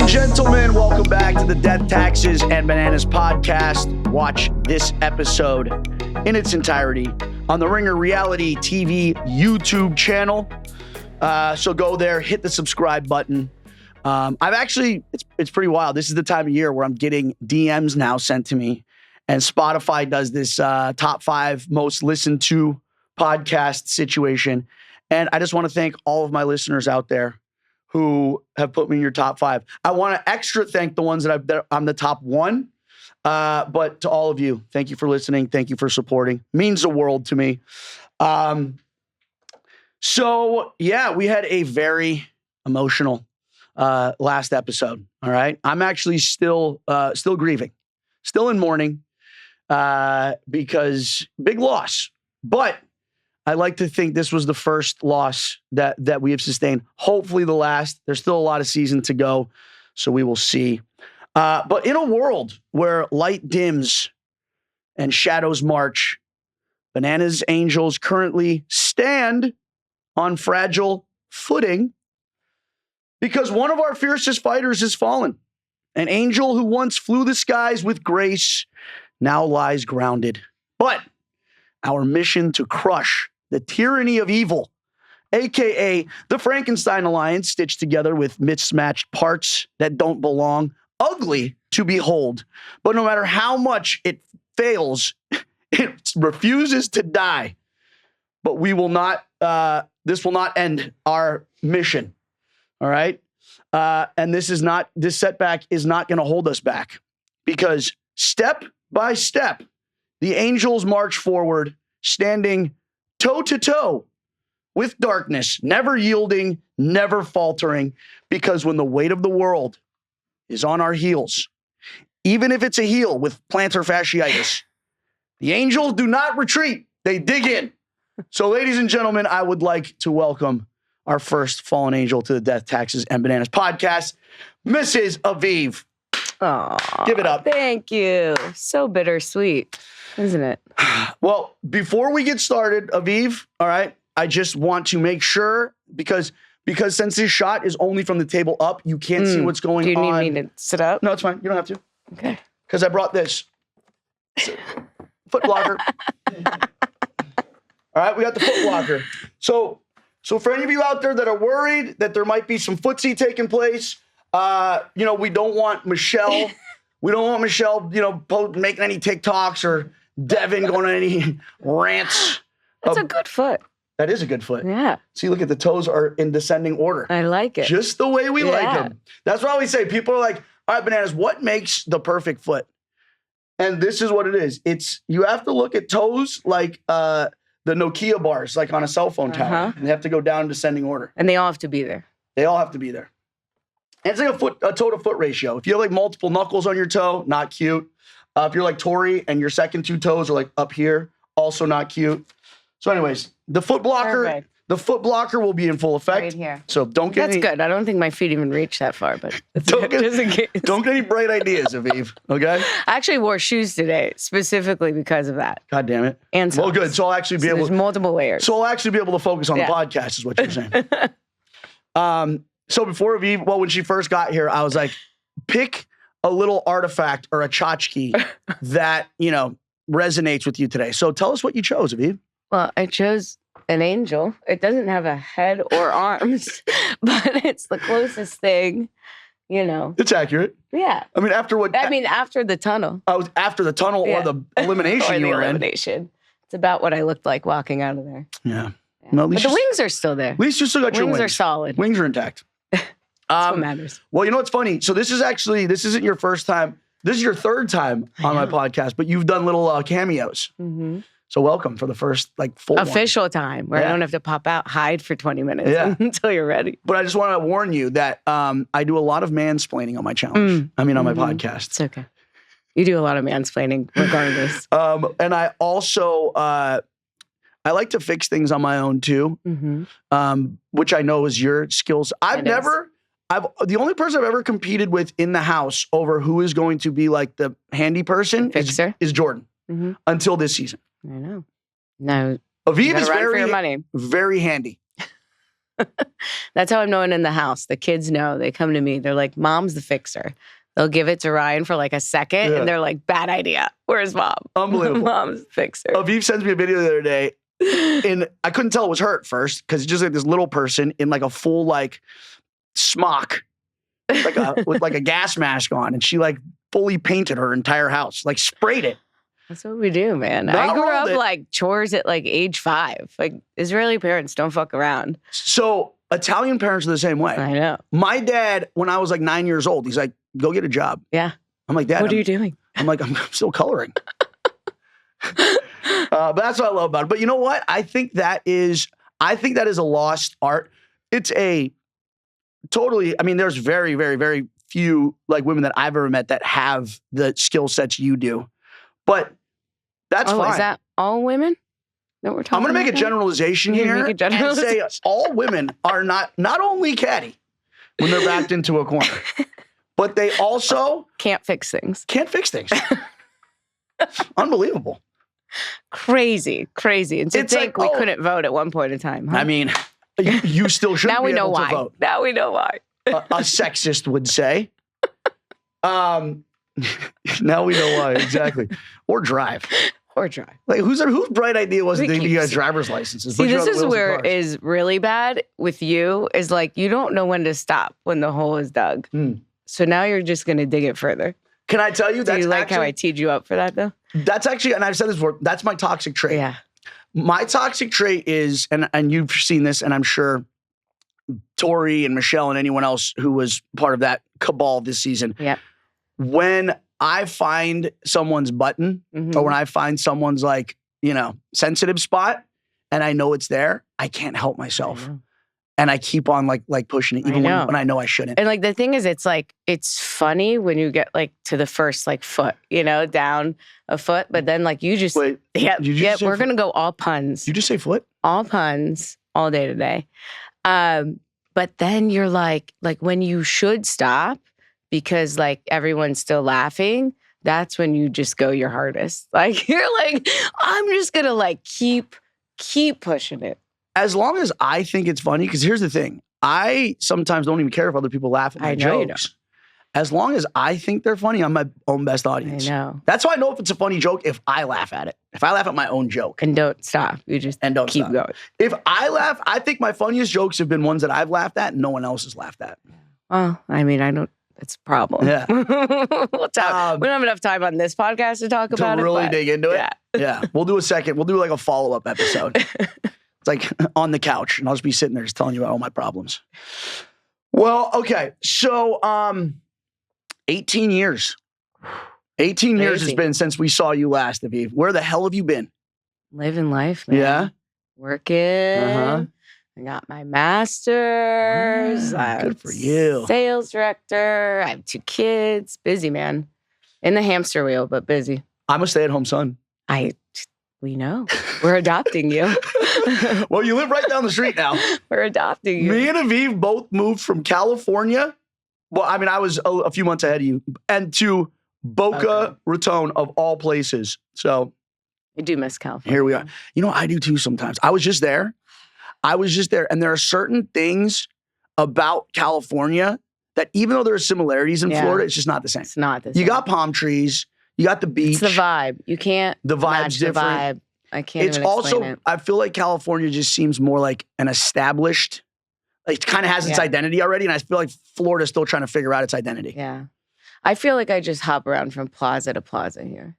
and gentlemen, welcome back to the Death, Taxes, and Bananas podcast. Watch this episode in its entirety on the Ringer Reality TV YouTube channel. So go there, hit the subscribe button. It's pretty wild. This is the time of year where I'm getting DMs now sent to me, and Spotify does this top 5 most listened to podcast situation. And I just want to thank all of my listeners out there who have put me in your top 5. I want to extra thank the ones that I'm the top 1. But to all of you, thank you for listening. Thank you for supporting. Means the world to me. So yeah, we had a very emotional last episode. All right. I'm actually still grieving, still in mourning, because big loss. But I like to think this was the first loss that we have sustained. Hopefully the last. There's still a lot of season to go, so we will see. But in a world where light dims and shadows march, Bananas Angels currently stand on fragile footing because one of our fiercest fighters has fallen. An angel who once flew the skies with grace now lies grounded. But our mission to crush the tyranny of evil, a.k.a. the Frankenstein Alliance, stitched together with mismatched parts that don't belong, ugly to behold. But no matter how much it fails, it refuses to die. But we will not, this will not end our mission. All right? And this setback is not going to hold us back, because step by step, the Angels march forward, standing toe-to-toe with darkness, never yielding, never faltering, because when the weight of the world is on our heels, even if it's a heel with plantar fasciitis, the Angels do not retreat. They dig in. So, ladies and gentlemen, I would like to welcome our first fallen angel to the Death, Taxes, and Bananas podcast, Mrs. Aviv. Aw, give it up. Thank you. So bittersweet, isn't it? Well, before we get started, Aviv, all right, I just want to make sure, because since this shot is only from the table up, you can't see what's going on. Do you need me to sit up? No, it's fine. You don't have to. Okay. Because I brought this. Foot blocker. All right, we got the foot blocker. So for any of you out there that are worried that there might be some footsie taking place, we don't want Michelle. We don't want Michelle, making any TikToks or Devin going on any rants. That's a good foot. That is a good foot. Yeah. See, look at the toes are in descending order. I like it. Just the way we like them. That's what I always say. People are like, all right, Bananas, what makes the perfect foot? And this is what it is. You have to look at toes like the Nokia bars, like on a cell phone tower. And they have to go down in descending order. And they all have to be there. They all have to be there. And it's like a toe to foot ratio. If you have like multiple knuckles on your toe, not cute. If you're like Tori and your second 2 toes are like up here, also not cute. So anyways, the foot blocker will be in full effect. Right here. So don't get That's good. I don't think my feet even reach that far, but don't just in case. Don't get any bright ideas, Aviv. Okay? I actually wore shoes today specifically because of that. God damn it. And socks. Well, good. So I'll actually be There's multiple layers. So I'll actually be able to focus on the podcast, is what you're saying. So before Aviv, when she first got here, I was like, pick a little artifact or a tchotchke that, resonates with you today. So tell us what you chose, Aviv. Well, I chose an angel. It doesn't have a head or arms, but it's the closest thing, It's accurate. Yeah. I mean, after the tunnel. Oh, after the tunnel or the elimination you were in. It's about what I looked like walking out of there. Yeah. Yeah. Well, but the wings are still there. At least you still got your wings. Wings are solid. Wings are intact. That's what matters. Well, you know what's funny? So this isn't your first time. This is your third time on my podcast, but you've done little cameos. Mm-hmm. So welcome for the first full official time where I don't have to pop out, hide for 20 minutes until you're ready. But I just want to warn you that I do a lot of mansplaining on my challenge. On my podcast. It's okay. You do a lot of mansplaining regardless. And I also I like to fix things on my own too, which I know is your skills. The only person I've ever competed with in the house over who is going to be like the handy person is Jordan until this season. I know. No. Aviv is very very handy. That's how I'm known in the house. The kids know. They come to me. They're like, Mom's the fixer. They'll give it to Ryan for like a second, and they're like, bad idea. Where's Mom? Unbelievable. Mom's the fixer. Aviv sends me a video the other day, and I couldn't tell it was her at first because it's just like this little person in like a full like smock, with like a gas mask on, and she like fully painted her entire house, like sprayed it. That's what we do, man. Not I grew rolled up it. like chores at like age 5. Like Israeli parents don't fuck around. So Italian parents are the same way. I know. My dad, when I was like 9 years old, he's like, go get a job. Yeah. I'm like, Dad, What are you doing? I'm like, I'm still coloring. But that's what I love about it. But you know what? I think that is a lost art. It's a totally, I mean, there's very, very, very few like women that I've ever met that have the skill sets you do. But that's fine. Is that all women that we're talking I'm going to make a about? generalization You're here gonna make a generalization. and say all women are not only catty when they're backed into a corner, but they also Can't fix things. can't fix things. Unbelievable. Crazy. And to It's think like, we couldn't vote at one point in time. Huh? I mean, you still should now be we know able to why. vote. Now we know why. A sexist would say. Now we know why, exactly. Or drive. Or drive. Like whose bright idea was it We to give keep you guys saying- driver's licenses? See, Put you this on the is wheels of where cars. it is really bad with you is like you don't know when to stop when the hole is dug. So now you're just going to dig it further. Can I tell you Do that's you like actually, how I teed you up for that though? that's actually, and I've said this before, that's my toxic trait. Yeah. My toxic trait is, and you've seen this, and I'm sure Tori and Michelle and anyone else who was part of that cabal this season. Yeah. When I find someone's button Mhm. or when I find someone's like, sensitive spot and I know it's there, I can't help myself. I know. And I keep on like pushing it even know. when I know I shouldn't. And like the thing is, it's like it's funny when you get like to the first like foot, down a foot, but then like you just Wait, yeah, did you just say we're foot? gonna go all puns, You just say foot? all puns, all day today. But then you're like when you should stop because like everyone's still laughing, that's when you just go your hardest. Like you're like, I'm just gonna like keep pushing it. As long as I think it's funny, because here's the thing. I sometimes don't even care if other people laugh at my I know you jokes. As long as I think they're funny, I'm my own best I audience. know. That's how I know if it's a funny joke if I laugh at it. If I laugh at my own joke. And don't stop. You just And don't keep stop. going. If I laugh, I think my funniest jokes have been ones that I've laughed at and no one else has laughed at. Well, I mean, I don't. It's a problem. Yeah. We'll talk. We don't have enough time on this podcast to talk about To really it. dig into it. Yeah. Yeah. We'll do like a follow-up episode. It's like on the couch and I'll just be sitting there just telling you about all my problems. Well, okay. So 18 years. 18 years has Crazy. been since we saw you last, Aviv. Where the hell have you been? Living life, man. Yeah. Working. Uh-huh. I got my master's. Wow, good I'm for you. Sales director. I have 2 kids. Busy, man. In the hamster wheel, but busy. I'm a stay-at-home son. We know. We're adopting you. Well, you live right down the street now. We're adopting you. Me and Aviv both moved from California. Well, I mean, I was a few months ahead of you. And to Boca Okay. Raton, of all places. So I do miss California. here we are. You know, I do too sometimes. I was just there. And there are certain things about California that even though there are similarities in Yeah. Florida, it's just not the same. It's not this. You got palm trees. You got the beach. It's the vibe. You can't. The vibe's match the different. vibe. I can't It's even explain also, it. I feel like California just seems more like an established, like it kind of has its Yeah. identity already. And I feel like Florida's still trying to figure out its identity. Yeah. I feel like I just hop around from plaza to plaza here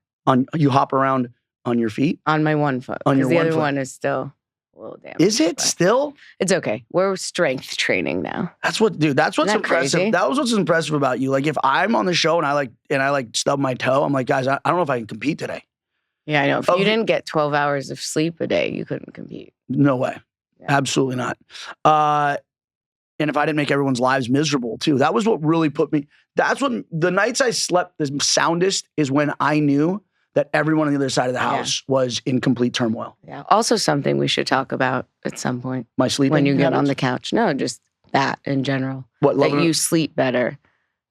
You hop around on your feet. on my one foot. On 'cause your the one other foot. one is still a little damaged. Is it but still? It's okay. We're strength training now. That's what's Isn't that impressive. crazy? That was what's impressive about you. Like if I'm on the show and I stub my toe, I'm like, guys, I don't know if I can compete today. Yeah, I know. If Of- you didn't get 12 hours of sleep a day, you couldn't compete. No way. Yeah. Absolutely not. And if I didn't make everyone's lives miserable too, that was what really put me. That's when the nights I slept the soundest is when I knew that everyone on the other side of the house was in complete turmoil. Yeah. Also, something we should talk about at some point My sleeping when you get on habits? the couch. No, just that in general. What That loving you sleep better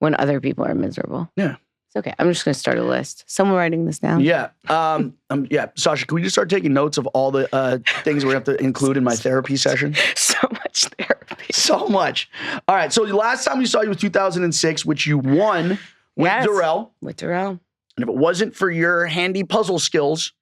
when other people are miserable. Yeah. It's okay. I'm just going to start a list. Someone writing this down. Yeah. Yeah. Sasha, can we just start taking notes of all the things we have to include in my therapy session? So much therapy. So much. All right. So the last time we saw you was 2006, which you won with Laurel. With Laurel. And if it wasn't for your handy puzzle skills,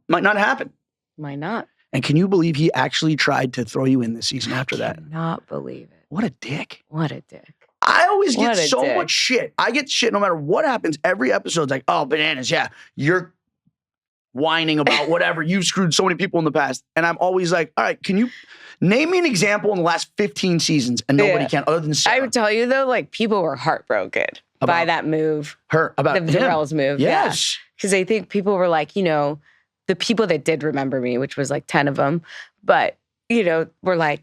might not happen. Might not. And can you believe he actually tried to throw you in this season after that? I cannot believe it. What a dick. What a dick. I always get so much shit. I get shit no matter what happens. Every episode's like, oh, bananas. Yeah, you're whining about whatever. You've screwed so many people in the past. And I'm always like, all right, can you name me an example in the last 15 seasons? And nobody can, other than Sarah. I would tell you, though, like, people were heartbroken by that move. About Laurel's move. Yes. Because I think people were like, the people that did remember me, which was like 10 of them, but, were like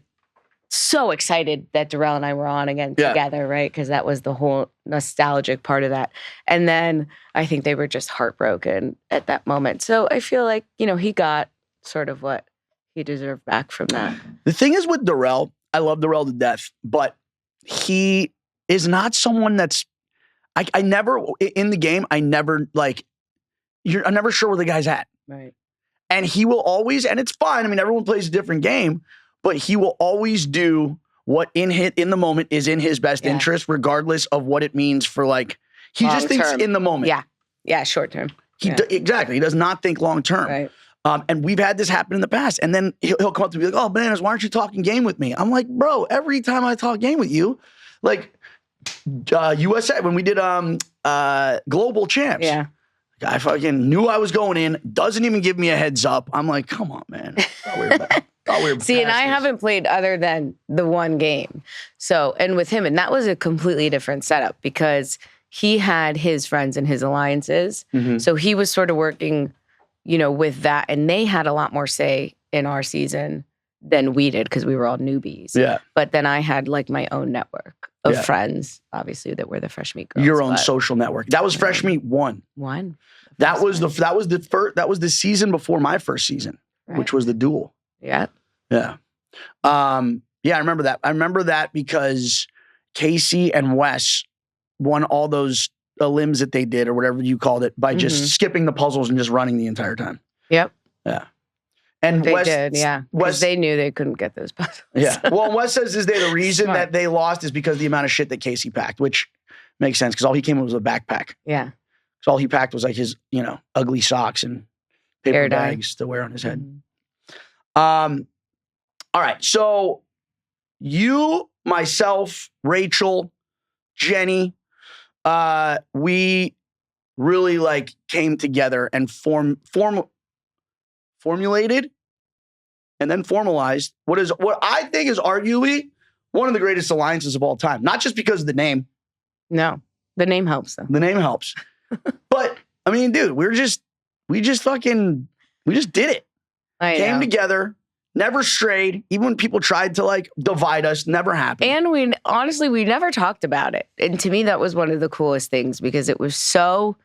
so excited that Darrell and I were on again together, right? Because that was the whole nostalgic part of that. And then I think they were just heartbroken at that moment. So I feel like, he got sort of what he deserved back from that. The thing is with Darrell, I love Darrell to death, but he is not someone that's, I never, in the game, I'm never sure where the guy's at. Right. And he will always, and it's fine. I mean, everyone plays a different game, but he will always do what in the moment is in his best interest, regardless of what it means for he just thinks in the moment. Yeah. Yeah. Short term. Exactly. He does not think long term. Right. And we've had this happen in the past. And then he'll come up to me like, oh, bananas, why aren't you talking game with me? I'm like, bro, every time I talk game with you, USA, when we did Global Champs. Yeah. I fucking knew I was going in, doesn't even give me a heads up. I'm like, come on, man. See, and I haven't played other than the one game. So, and with him, and that was a completely different setup because he had his friends and his alliances. Mm-hmm. So he was sort of working, with that. And they had a lot more say in our season than we did because we were all newbies. Yeah. But then I had my own network of friends, obviously, that were the Fresh Meat girls. Your own social network. That was Fresh Meat 1. That was the season before my first season, which was the duel. Yeah. Yeah. I remember that. I remember that because Casey and Wes won all those limbs that they did or whatever you called it by just skipping the puzzles and just running the entire time. Yep. Yeah. And they did, yeah. Because they knew they couldn't get those puzzles. Yeah. Well, Wes says the reason that they lost is because of the amount of shit that Casey packed, which makes sense because all he came with was a backpack. Yeah. So all he packed was his, ugly socks and paper bags to wear on his head. Mm-hmm. All right. So you, myself, Rachel, Jenny, we really came together and formulated and then formalized what I think is arguably one of the greatest alliances of all time. Not just because of the name. No, the name helps though. The name helps. But I mean, dude, we just did it. Came together, never strayed. Even when people tried to divide us, never happened. And we never talked about it. And to me, that was one of the coolest things because it was so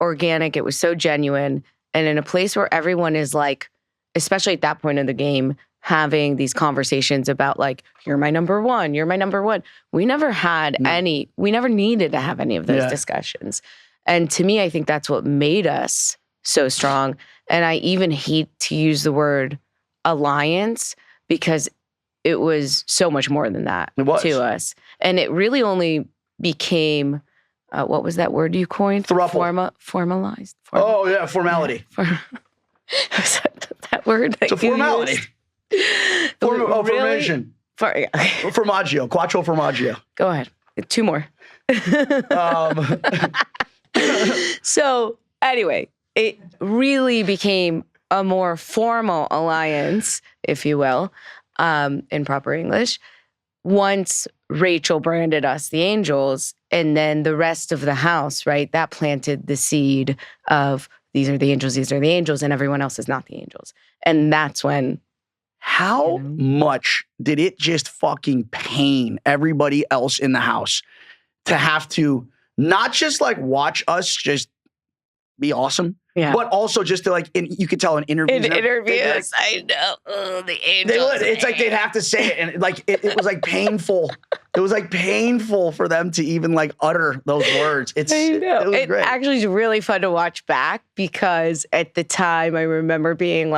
organic. It was so genuine. And in a place where everyone is especially at that point in the game, having these conversations about you're my number one, you're my number one. We never had we never needed to have any of those discussions. And to me, I think that's what made us so strong. And I even hate to use the word alliance because it was so much more than that to us. And it really only became, what was that word you coined? Formalized. Oh, yeah, formality. Was that word? It's a formality. Formation. Formaggio. Quattro formaggio. Go ahead. 2 more. So anyway, it really became a more formal alliance, if you will, in proper English, once Rachel branded us the Angels, and then the rest of the house, right? That planted the seed of these are the Angels, and everyone else is not the Angels. And that's when... How much did it just fucking pain everybody else in the house to have to not just watch us just be awesome, but also just to you could tell in interviews. In interviews, I know. Oh, the Angels. They would. It's they'd have to say it. And it was painful. It was painful for them to even utter those words. It was great. Actually is really fun to watch back because at the time I remember being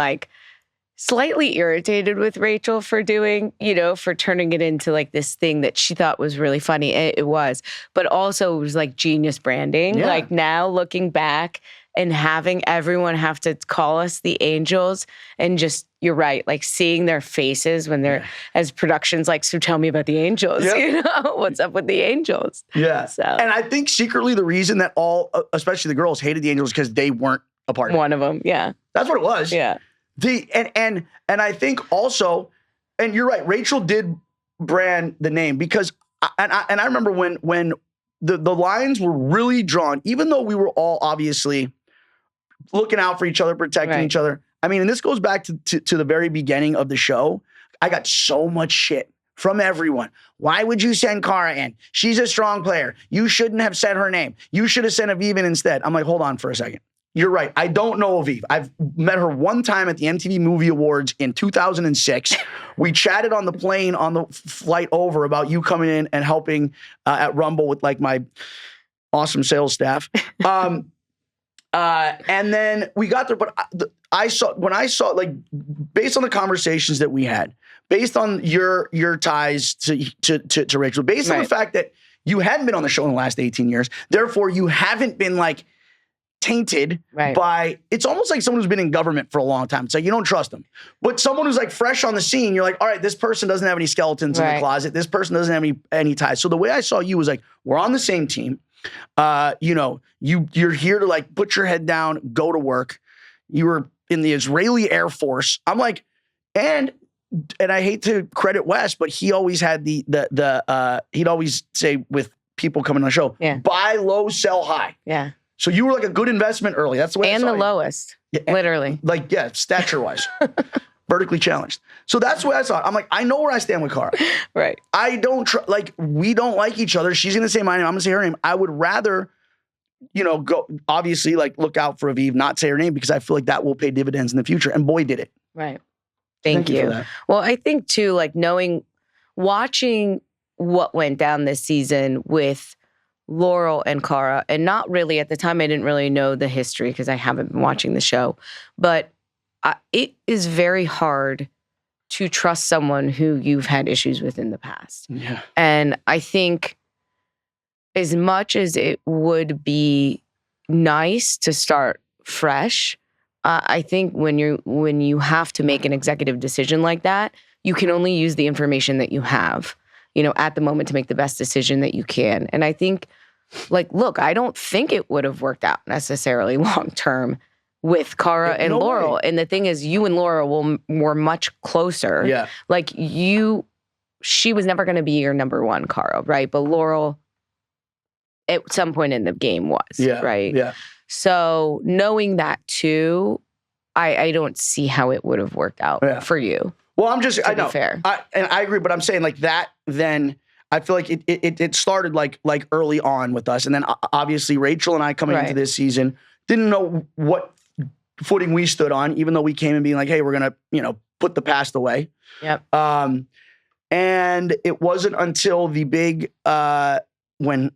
slightly irritated with Rachel for doing, for turning it into like this thing that she thought was really funny. It was, but also it was like genius branding. Yeah. Like now looking back and having everyone have to call us the Angels and just, you're right, like seeing their faces when they're as productions like, so tell me about the Angels, what's up with the Angels? Yeah. So. And I think secretly the reason that especially the girls hated the Angels because they weren't a part of it. One of them. Yeah. That's what it was. Yeah. And I think also, and you're right, Rachel did brand the name because, I remember when the lines were really drawn, even though we were all obviously looking out for each other, protecting each other. I mean, and this goes back to the very beginning of the show. I got so much shit from everyone. Why would you send Cara in? She's a strong player. You shouldn't have said her name. You should have sent Aviv in instead. I'm like, hold on for a second. You're right. I don't know Aviv. I've met her one time at the MTV Movie Awards in 2006. We chatted on the plane on the flight over about you coming in and helping at Rumble with like my awesome sales staff. And then we got there, but I saw like based on the conversations that we had, based on your ties to Rachel, based on the fact that you hadn't been on the show in the last 18 years, therefore you haven't been like tainted by, it's almost like someone who's been in government for a long time. It's like, you don't trust them. But someone who's like fresh on the scene, you're like, all right, this person doesn't have any skeletons in the closet. This person doesn't have any ties. So the way I saw you was like, we're on the same team. You're here to like put your head down, go to work. You were in the Israeli Air Force. I'm like, and I hate to credit Wes, but he always had he'd always say with people coming on the show, buy low, sell high. Yeah. So you were like a good investment early. That's the way I saw the you. lowest, literally. Like, stature-wise. Vertically challenged. So that's the way I saw it. I'm like, I know where I stand with Cara. Right. I don't, we don't like each other. She's going to say my name. I'm going to say her name. I would rather, go, obviously, like, look out for Aviv, not say her name, because I feel like that will pay dividends in the future. And boy, did it. Right. Thank you. For that. Well, I think, too, like, watching what went down this season with Laurel and Cara, and not really, at the time, I didn't really know the history because I haven't been watching the show, but it is very hard to trust someone who you've had issues with in the past. Yeah. And I think as much as it would be nice to start fresh, I think when you have to make an executive decision like that, you can only use the information that you have, at the moment to make the best decision that you can. And I think, look, I don't think it would have worked out necessarily long term with Cara and Laurel. And the thing is, you and Laurel were much closer. Yeah. Like she was never going to be your number one, Cara, right? But Laurel, at some point in the game was, right? Yeah. So knowing that too, I don't see how it would have worked out for you. Well, I know. Fair. And I agree, but I'm saying like that, then I feel like it started like early on with us. And then obviously Rachel and I coming into this season didn't know what footing we stood on, even though we came in being like, hey, we're going to, put the past away. Yep. And it wasn't until the big, when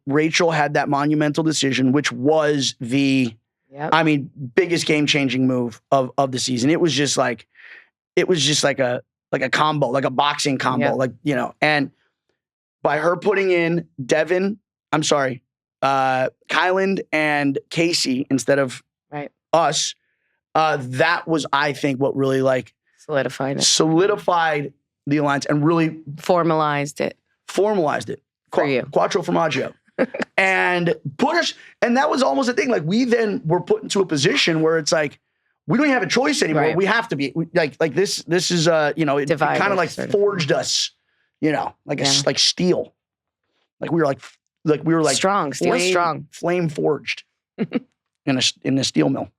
Rachel had that monumental decision, which was the, biggest game-changing move of the season. It was just like a combo, like a boxing combo, and by her putting in Kyland and Casey instead of us, that was, I think, what really solidified the alliance and really formalized it for you. Quattro Formaggio. And put us, and that was almost a thing. Like we then were put into a position where it's like, we don't have a choice anymore. Right. We have to be like this is it kind of like forged us, like steel. Like we were like strong, steel strong. Flame forged in a steel mill.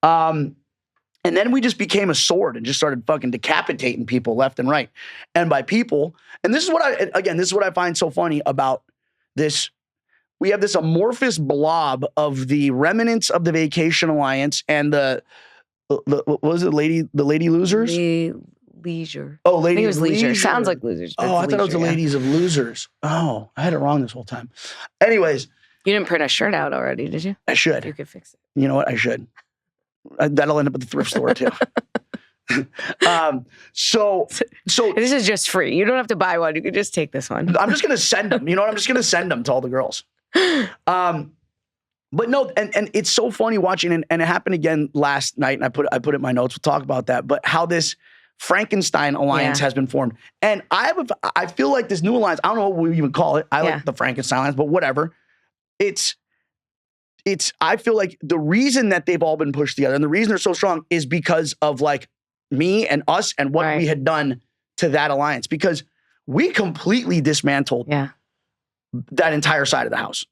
And then we just became a sword and just started fucking decapitating people left and right. And by people, and this is what I find so funny about this. We have this amorphous blob of the remnants of the Vacation Alliance and what was it, the Lady Losers? Leisure. Oh, Lady I think it was Leisure. Leisure. Sounds like Losers. Oh, I thought it was the Ladies of Losers. Oh, I had it wrong this whole time. Anyways. You didn't print a shirt out already, did you? I should. You could fix it. You know what? I should. That'll end up at the thrift store too. So This is just free. You don't have to buy one. You can just take this one. I'm just gonna send them. You know what? I'm just gonna send them to all the girls. But no, and it's so funny watching, and it happened again last night. And I put it in my notes. We'll talk about that. But how this Frankenstein alliance has been formed, and I feel like this new alliance. I don't know what we even call it. I like the Frankenstein alliance, but whatever. I feel like the reason that they've all been pushed together and the reason they're so strong is because of like me and us and what we had done to that alliance, because we completely dismantled that entire side of the house.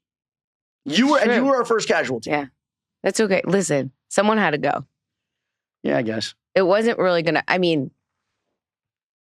You were our first casualty. Yeah. That's okay. Listen, someone had to go. Yeah, I guess. It wasn't really gonna, I mean,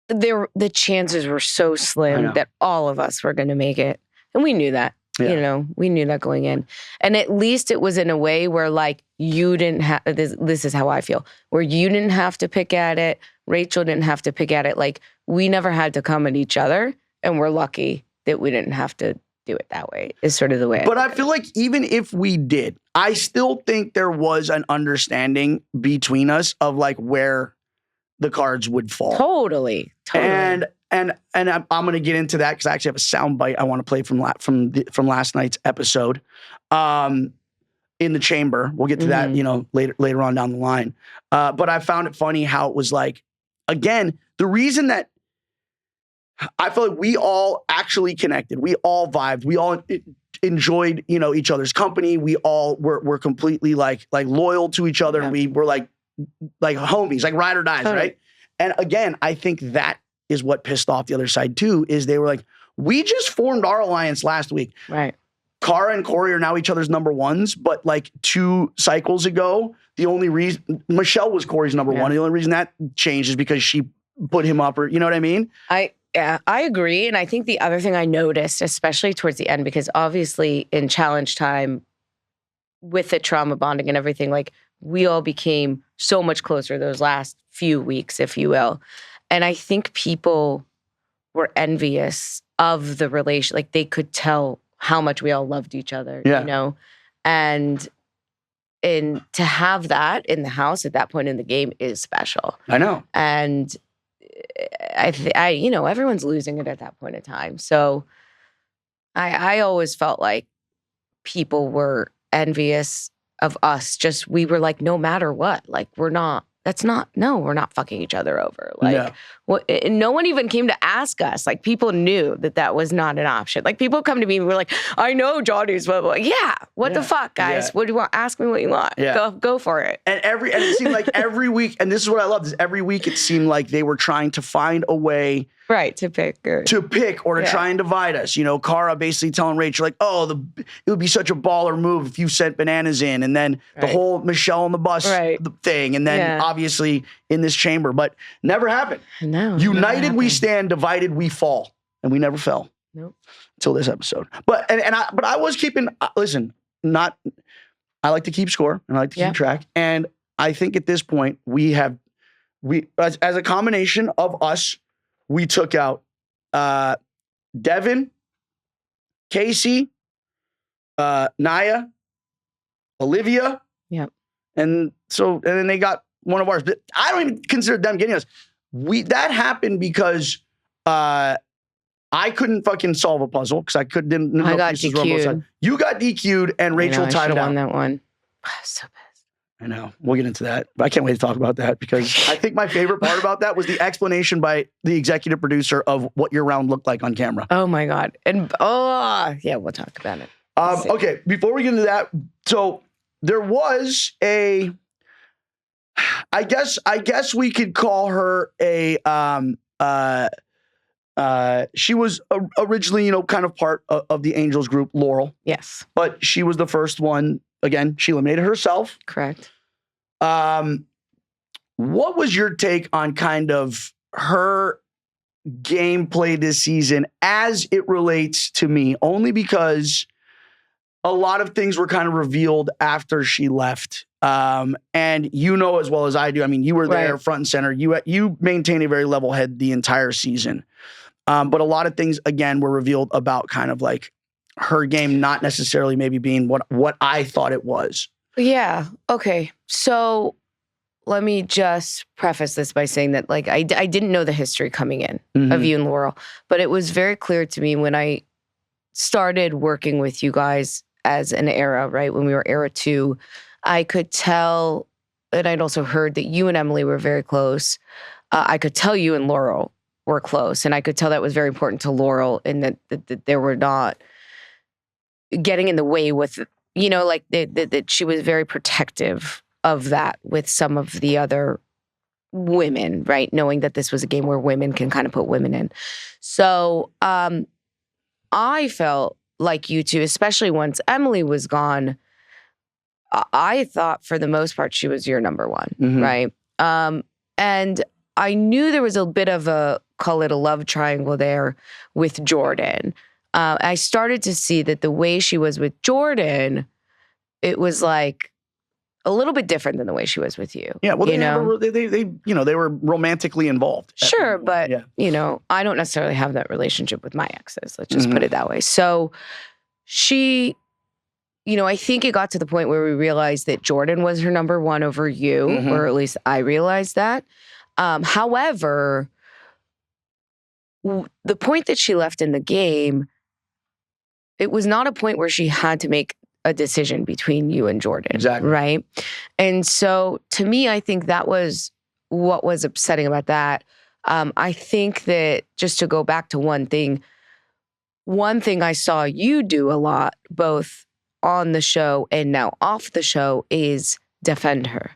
the chances were so slim that all of us were gonna make it. And we knew that. Yeah. You know, we knew that going in. And at least it was in a way where like you didn't have, this is how I feel, where you didn't have to pick at it. Rachel didn't have to pick at it. Like we never had to come at each other, and we're lucky that we didn't have to do it that way, is sort of the way. But I feel like even if we did, I still think there was an understanding between us of like where the cards would fall. Totally. And I'm going to get into that because I actually have a sound bite I want to play from last night's episode in the chamber. We'll get to that, you know, later on down the line. But I found it funny how it was like, again, the reason that I feel like we all actually connected, we all vibed, we all enjoyed, you know, each other's company. We all were completely like loyal to each other. And we were like homies, like ride or dies, right? And again, I think that is what pissed off the other side too, is they were like, we just formed our alliance last week. Right. Cara and Corey are now each other's number ones, but like 2 cycles ago, the only reason Michelle was Corey's number one. The only reason that changed is because she put him up, or you know what I mean? Yeah, I agree. And I think the other thing I noticed, especially towards the end, because obviously in challenge time with the trauma bonding and everything, like we all became so much closer those last few weeks, if you will. And I think people were envious of the relation. Like they could tell how much we all loved each other, you know? And to have that in the house at that point in the game is special. I know. And I you know, everyone's losing it at that point in time. So I always felt like people were envious of us. Just, we were like, no matter what, like we're not fucking each other over. Like, no one even came to ask us. Like, people knew that was not an option. Like, people come to me and we're like, I know Johnny's, but what the fuck, guys? What do you want? Ask me what you want. Go for it. And it seemed like every week, and this is what I love, is every week it seemed like they were trying to find a way to pick or to try and divide us. You know, Cara basically telling Rachel like, it would be such a baller move if you sent bananas in, and then the whole Michelle on the bus thing, and then obviously in this chamber, but never happened. No, united we stand, divided we fall, and we never fell. Nope. Till this episode. But I was keeping. Listen, I like to keep score and I like to keep track, and I think at this point we as a combination of us. We took out Devin, Casey, Naya, Olivia. Yep. And then they got one of ours. But I don't even consider them getting us. That happened because I couldn't fucking solve a puzzle because I didn't know I got DQ'd. You got DQ'd and Rachel tied it out. Won that one. So bad. I know. We'll get into that. But I can't wait to talk about that because I think my favorite part about that was the explanation by the executive producer of what your round looked like on camera. Oh my God. And we'll talk about it. Okay, before we get into that, so there was I guess we could call her she was originally, kind of part of the Angels group, Laurel. Yes. But she was the first one. Again, she eliminated herself. Correct. What was your take on kind of her gameplay this season as it relates to me? Only because a lot of things were kind of revealed after she left. And you know as well as I do, I mean, you were there front and center. You maintained a very level head the entire season. But a lot of things, again, were revealed about kind of like her game not necessarily maybe being what I thought it was. Yeah. Okay. So let me just preface this by saying that, like, I didn't know the history coming in of you and Laurel, but it was very clear to me when I started working with you guys as an era, right? When we were era 2, I could tell, and I'd also heard that you and Emily were very close. I could tell you and Laurel were close, and I could tell that was very important to Laurel, and that they were not getting in the way with, you know, like that she was very protective of that with some of the other women, right? Knowing that this was a game where women can kind of put women in. So I felt like you two, especially once Emily was gone, I thought for the most part she was your number one, right? And I knew there was a bit of a, call it a love triangle there with Jordan. I started to see that the way she was with Jordan, it was like a little bit different than the way she was with you. Yeah, well, they were romantically involved. Sure, but you know, I don't necessarily have that relationship with my exes. Let's just put it that way. So she, you know, I think it got to the point where we realized that Jordan was her number one over you, or at least I realized that. However, the point that she left in the game, it was not a point where she had to make a decision between you and Jordan. Exactly. Right? And so to me, I think that was what was upsetting about that. I think that just to go back to one thing I saw you do a lot, both on the show and now off the show, is defend her.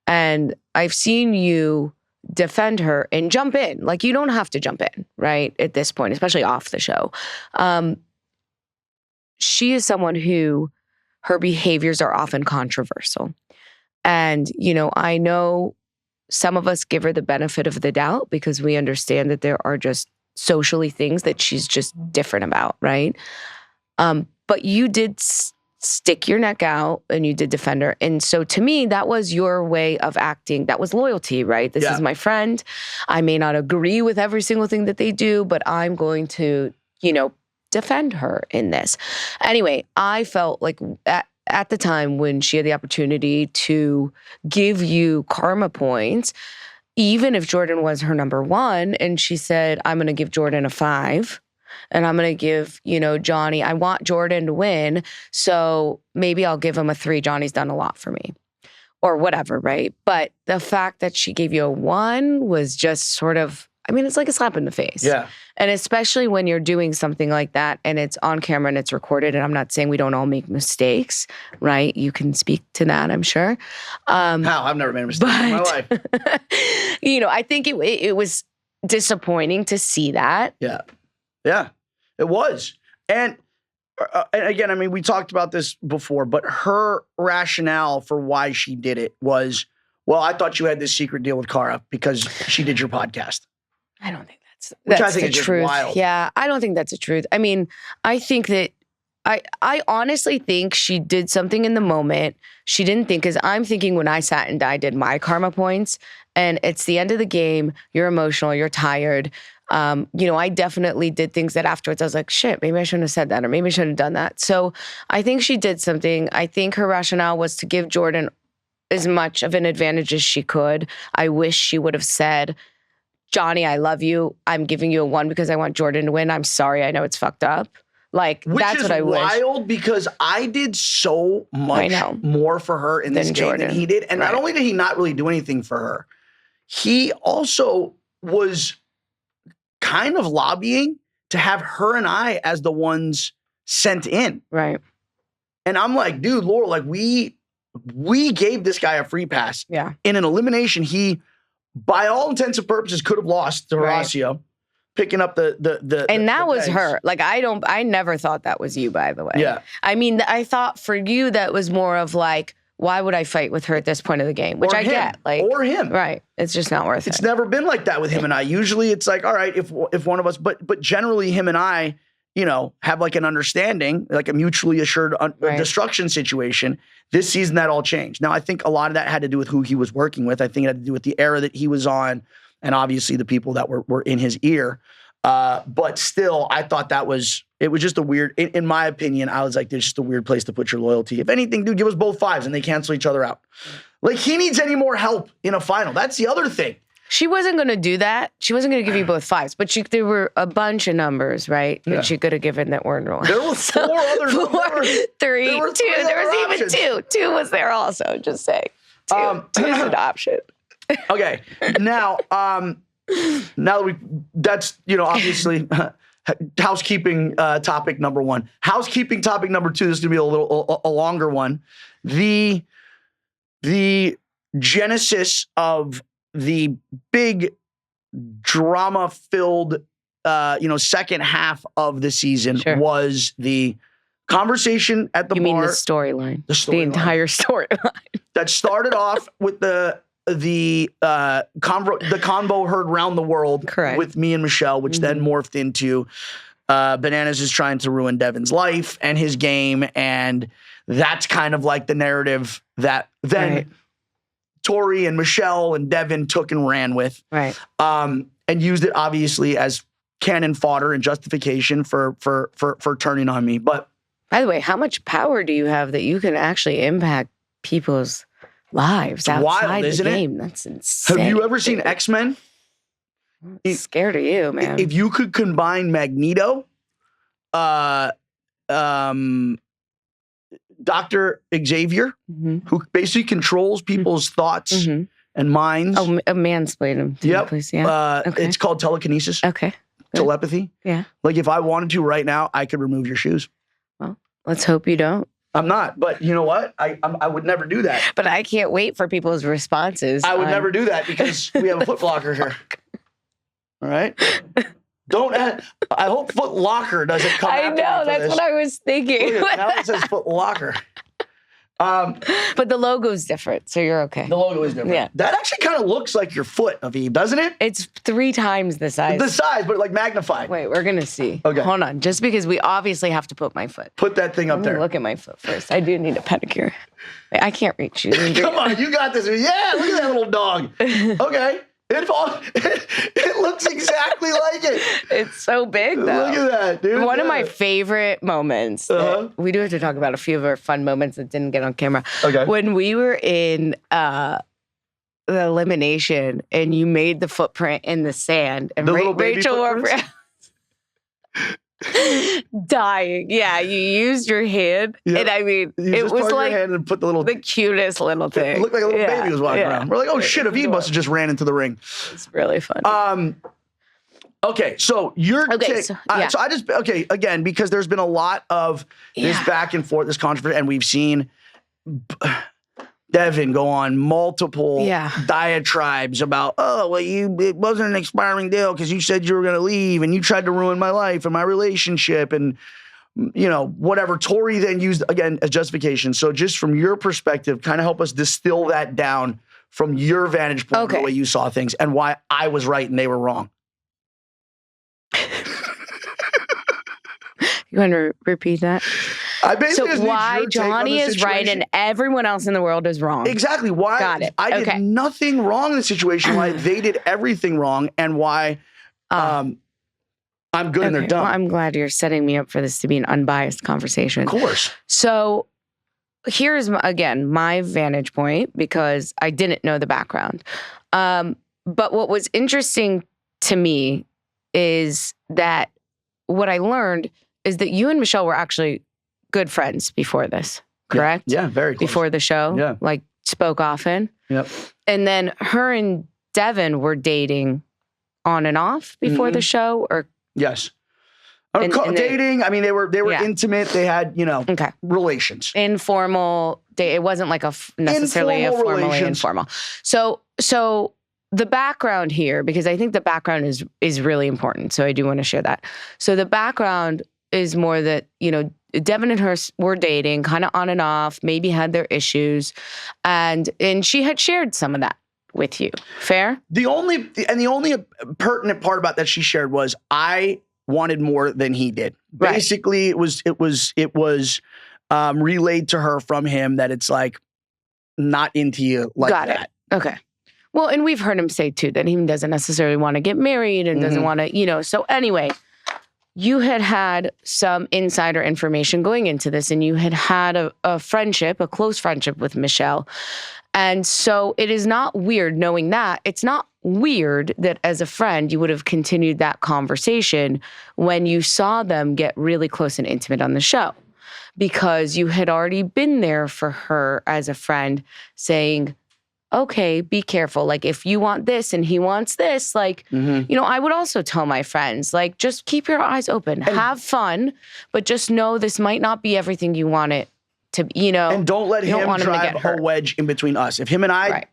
And I've seen you defend her and jump in. Like, you don't have to jump in, right? At this point, especially off the show. She is someone who, her behaviors are often controversial. And, you know, I know some of us give her the benefit of the doubt because we understand that there are just socially things that she's just different about, right? But you did stick your neck out and you did defend her. And so to me, that was your way of acting. That was loyalty, right? This is my friend. I may not agree with every single thing that they do, but I'm going to, you know, defend her in this. Anyway, I felt like at the time when she had the opportunity to give you karma points, even if Jordan was her number one, and she said, I'm going to give Jordan a 5, and I'm going to give, you know, Johnny, I want Jordan to win, so maybe I'll give him a 3. Johnny's done a lot for me. Or whatever, right? But the fact that she gave you a 1 was just sort of, I mean, it's like a slap in the face. Yeah. And especially when you're doing something like that and it's on camera and it's recorded, and I'm not saying we don't all make mistakes, right? You can speak to that, I'm sure. How? I've never made a mistake in my life. You know, I think it was disappointing to see that. Yeah. Yeah, it was. And again, I mean, we talked about this before, but her rationale for why she did it was, well, I thought you had this secret deal with Cara because she did your podcast. I don't think that's the truth. Wild. Yeah, I don't think that's the truth. I mean, I think that I honestly think she did something in the moment. She didn't think, because I'm thinking when I sat and I did my karma points, and it's the end of the game, you're emotional, you're tired. You know, I definitely did things that afterwards I was like, shit, maybe I shouldn't have said that, or maybe I shouldn't have done that. So I think she did something. I think her rationale was to give Jordan as much of an advantage as she could. I wish she would have said, Johnny, I love you. I'm giving you a 1 because I want Jordan to win. I'm sorry. I know it's fucked up. Like, that's what I wish. Which is wild because I did so much more for her in this game than he did. And not only did he not really do anything for her, he also was kind of lobbying to have her and I as the ones sent in. Right. And I'm like, dude, Laurel, like we gave this guy a free pass. Yeah. In an elimination, he, by all intents and purposes, could have lost to Horacio, picking up the and that was pegs. her. Like, I never thought that was you, by the way. Yeah. I mean, I thought for you that was more of like, why would I fight with her at this point of the game? Which I get. Like, or him. Right. It's just not worth it. It's never been like that with him and I. Usually it's like, all right, if one of us, but generally him and I, you know, have like an understanding, like a mutually assured destruction situation. This season, that all changed. Now, I think a lot of that had to do with who he was working with. I think it had to do with the era that he was on, and obviously the people that were in his ear. But still, I thought it was just a weird, in my opinion, I was like, there's just a weird place to put your loyalty. If anything, dude, give us both 5s and they cancel each other out. Like, he needs any more help in a final. That's the other thing. She wasn't going to do that. She wasn't going to give you both 5s, but there were a bunch of numbers, right? That she could have given that weren't wrong. There were 4 other numbers. 3, 2. There was options. even 2. 2 was there also, just saying. 2 is an option. Okay. Now that that's, obviously housekeeping topic number 1. Housekeeping topic number 2, this is going to be a longer one. The genesis of the big drama-filled, second half of the season was the conversation at the bar. You mean the storyline? The entire storyline. That started off with the convo heard round the world. Correct. With me and Michelle, which then morphed into Bananas is trying to ruin Devin's life and his game, and that's kind of like the narrative that then Tori and Michelle and Devin took and ran with, and used it obviously as cannon fodder and justification for turning on me. But by the way, how much power do you have that you can actually impact people's lives outside the game? That's insane. Have you ever seen X-Men? I'm scared of you, man. If you could combine Magneto, Dr. Xavier, who basically controls people's thoughts and minds. Oh, mansplain him. Yep. Please, yeah. It's called telekinesis. Okay. Good. Telepathy. Yeah. Like, if I wanted to right now, I could remove your shoes. Well, let's hope you don't. I'm not, but you know what? I would never do that. But I can't wait for people's responses. I would never do that because we have a foot blocker here. All right? I hope Foot Locker doesn't come I after me know, for that's this. what I was thinking. Look at, now it says Foot Locker. But the logo's different, so you're okay. The logo is different. Yeah. That actually kind of looks like your foot, Aviv, doesn't it? It's 3 times the size. The size, but like magnified. Wait, we're going to see. Okay. Hold on. Just because we obviously have to put my foot. Put that thing up Let me there. look at my foot first. I do need a pedicure. Wait, I can't reach you. Come on, you got this. Yeah, look at that little dog. Okay. It looks exactly like it. It's so big, though. Look at that, dude. One of my favorite moments. We do have to talk about a few of our fun moments that didn't get on camera. Okay. When we were in the elimination and you made the footprint in the sand and The little baby Rachel footprints? dying. Yeah, you used your hand. Yep. And I mean, You it just was part like your hand and put the little. the cutest little thing. It looked like a little baby was walking around. We're like, oh shit, Aviv must have just ran into the ring. It's really fun. Okay, so you're again, because there's been a lot of this back and forth, this controversy, and we've seen Devin go on multiple diatribes about, it wasn't an expiring deal because you said you were going to leave and you tried to ruin my life and my relationship and, whatever. Tori then used, again, as justification. So just from your perspective, kind of help us distill that down from your vantage point, the way you saw things and why I was right and they were wrong. You want to repeat that? So why Johnny is right and everyone else in the world is wrong. Exactly. Why Got it. I did nothing wrong in the situation, why they did everything wrong, and why I'm good and they're dumb. Well, I'm glad you're setting me up for this to be an unbiased conversation. Of course. So here's, again, my vantage point, because I didn't know the background. But what was interesting to me is that what I learned is that you and Michelle were actually good friends before this, correct? Yeah, very close. Before the show? Yeah. Like, spoke often? Yep. And then her and Devin were dating on and off before the show? Or yes. Dating, I mean, they were intimate. They had, relations. Informal. It wasn't like necessarily a formally informal. So the background here, because I think the background is really important. So I do want to share that. So the background is more that, Devin and her were dating kind of on and off, maybe had their issues. And she had shared some of that with you. Fair? The only pertinent part about that she shared was I wanted more than he did. Right. Basically, it was relayed to her from him that it's like not into you like Got that. It. Okay. Well, and we've heard him say too that he doesn't necessarily want to get married and doesn't want to, so anyway, you had some insider information going into this, and you had a friendship, a close friendship with Michelle. And so it is not weird knowing that. It's not weird that as a friend, you would have continued that conversation when you saw them get really close and intimate on the show, because you had already been there for her as a friend saying, okay, be careful. Like, if you want this and he wants this, like, I would also tell my friends, like, just keep your eyes open, have fun, but just know this might not be everything you want it to be, And don't let him drive a wedge in between us. If him and I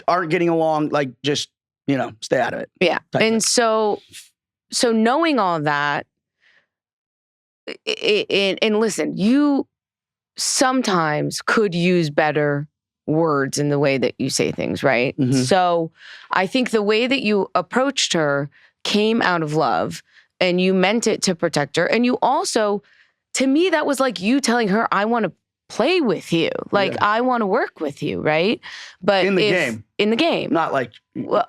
aren't getting along, like, just, stay out of it. Yeah. And so knowing all that, and listen, you sometimes could use better words in the way that you say things, right? So I think the way that you approached her came out of love, and you meant it to protect her. And you also, to me, that was like you telling her, I want to play with you. Like, I want to work with you, right? But in the game. Not like... Well,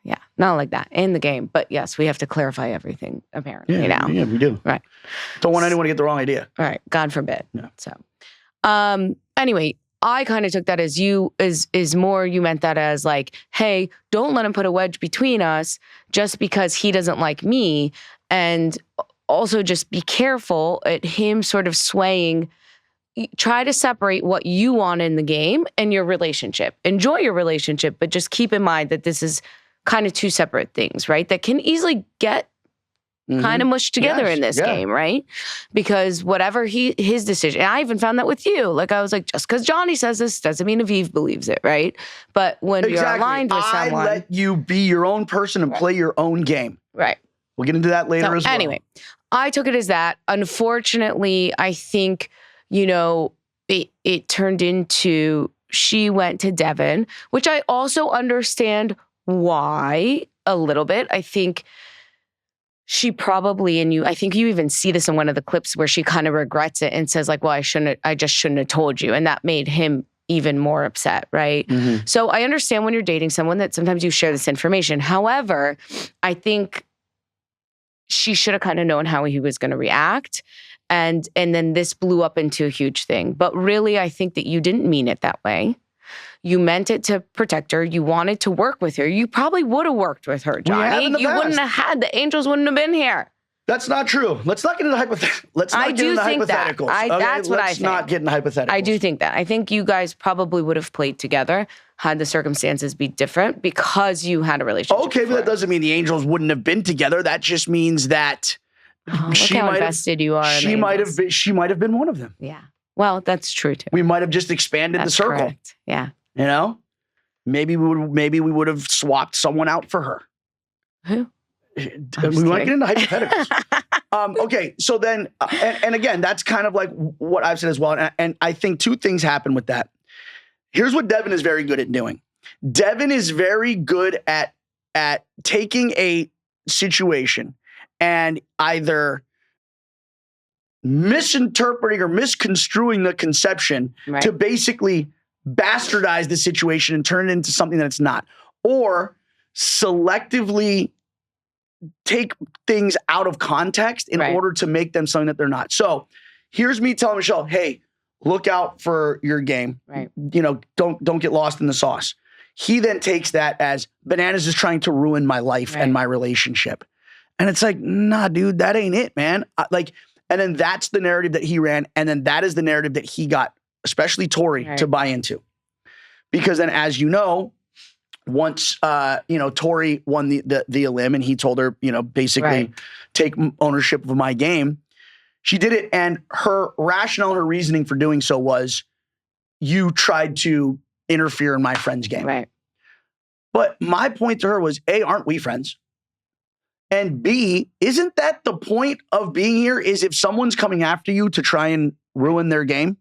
yeah, not like that. In the game. But yes, we have to clarify everything, apparently, now. Yeah, we do. Right. Don't want anyone to get the wrong idea. All right. God forbid. Yeah. So, anyway, I kind of took that as you meant that as like, hey, don't let him put a wedge between us just because he doesn't like me. And also just be careful at him sort of swaying. Try to separate what you want in the game and your relationship. Enjoy your relationship, but just keep in mind that this is kind of two separate things, right? That can easily get kind of mushed together in this game, right? Because whatever his decision, and I even found that with you. Like, I was like, just because Johnny says this doesn't mean Aviv believes it, right? But when you're aligned with someone, I let you be your own person and play your own game. Right. We'll get into that later as well. Anyway, I took it as that. Unfortunately, I think, it turned into she went to Devin, which I also understand why a little bit. I think she probably, I think you even see this in one of the clips where she kind of regrets it and says like, well, I just shouldn't have told you. And that made him even more upset, right? So I understand when you're dating someone that sometimes you share this information. However, I think she should have kind of known how he was going to react. And then this blew up into a huge thing. But really, I think that you didn't mean it that way. You meant it to protect her. You wanted to work with her. You probably would have worked with her, Johnny. You wouldn't have had, the Angels wouldn't have been here. That's not true. Let's not get into hypotheticals. Let's not get into hypotheticals. That's what I think. Let's not get into hypotheticals. I do think that. I think you guys probably would have played together had the circumstances be different because you had a relationship. Okay, but that doesn't mean the Angels wouldn't have been together. That just means that look how invested you are. She might have been one of them. Yeah. Well, that's true too. We might have just expanded the circle. Correct. Yeah. Maybe we would have swapped someone out for her. Who? We might get into hypotheticals. Okay, so then, and again, that's kind of like what I've said as well. And I think two things happen with that. Here's what Devin is very good at doing. Devin is very good at taking a situation and either misinterpreting or misconstruing the conception to basically bastardize the situation and turn it into something that it's not, or selectively take things out of context in order to make them something that they're not. So here's me telling Michelle, hey, look out for your game. Right. Don't get lost in the sauce. He then takes that as Bananas is trying to ruin my life and my relationship. And it's like, nah, dude, that ain't it, man. And then that's the narrative that he ran. And then that is the narrative that he got, especially Tori, to buy into. Because then, as you know, once, Tori won the elim and he told her, basically take ownership of my game, she did it. And her rationale, her reasoning for doing so was, you tried to interfere in my friend's game. Right. But my point to her was, A, aren't we friends? And B, isn't that the point of being here, is if someone's coming after you to try and ruin their game?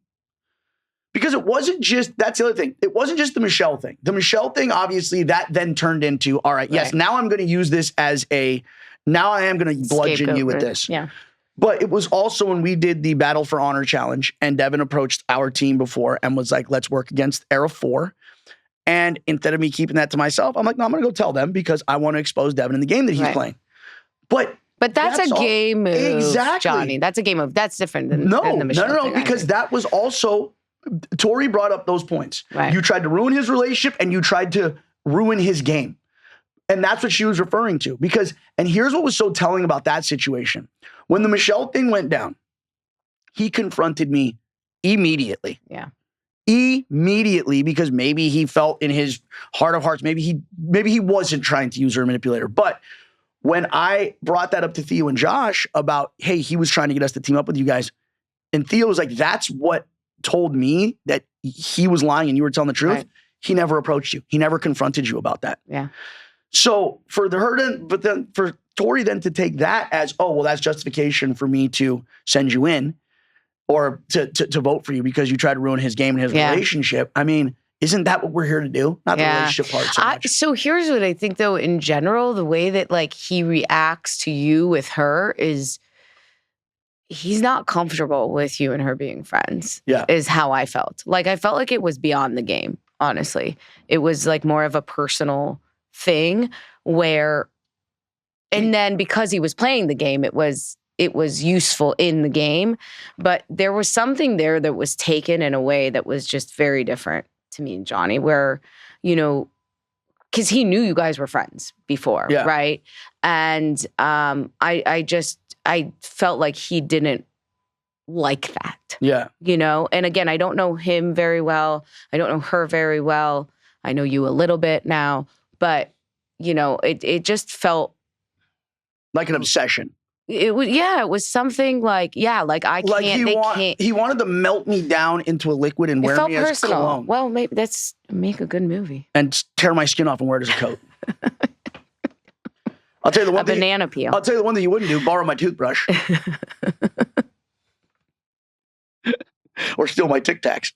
Because it wasn't just, that's the other thing. It wasn't just the Michelle thing. The Michelle thing, obviously, that then turned into, all right, yes, now I'm going to use this as now I am going to bludgeon you with this. Yeah. But it was also when we did the Battle for Honor challenge and Devin approached our team before and was like, let's work against Era 4. And instead of me keeping that to myself, I'm like, no, I'm going to go tell them because I want to expose Devin in the game that he's playing. But But that's a all. game move, Exactly. Johnny. That's a game move. That's different than No, the Michelle no, thing, because that was also, Tori brought up those points. Right. You tried to ruin his relationship and you tried to ruin his game. And that's what she was referring to. Because, and here's what was so telling about that situation. When the Michelle thing went down, he confronted me immediately. Yeah. Immediately, because maybe he felt in his heart of hearts, maybe he wasn't trying to use her manipulator. But when I brought that up to Theo and Josh about, hey, he was trying to get us to team up with you guys, and Theo was like, that's what told me that he was lying and you were telling the truth. Right. He never approached you. He never confronted you about that. Yeah. So for Tori then to take that as, oh, well, that's justification for me to send you in or to vote for you because you tried to ruin his game and his relationship. I mean, isn't that what we're here to do? Not the relationship part so much. So here's what I think, though, in general, the way that like he reacts to you with her is he's not comfortable with you and her being friends. Yeah. Is how I felt. Like, I felt like it was beyond the game, honestly. It was like more of a personal thing where, and then because he was playing the game, it was useful in the game, but there was something there that was taken in a way that was just very different to me and Johnny, where, you know, because he knew you guys were friends before, right? And I felt like he didn't like that. Yeah. You know, and again, I don't know him very well. I don't know her very well. I know you a little bit now, but, you know, it just felt like an obsession. It was something like, like I can't, he wanted to melt me down into a liquid and wear me as personal. cologne. Well, maybe make a good movie. And tear my skin off and wear it as a coat. I'll tell you the one banana peel. I'll tell you the one that you wouldn't do, borrow my toothbrush. Or steal my Tic Tacs.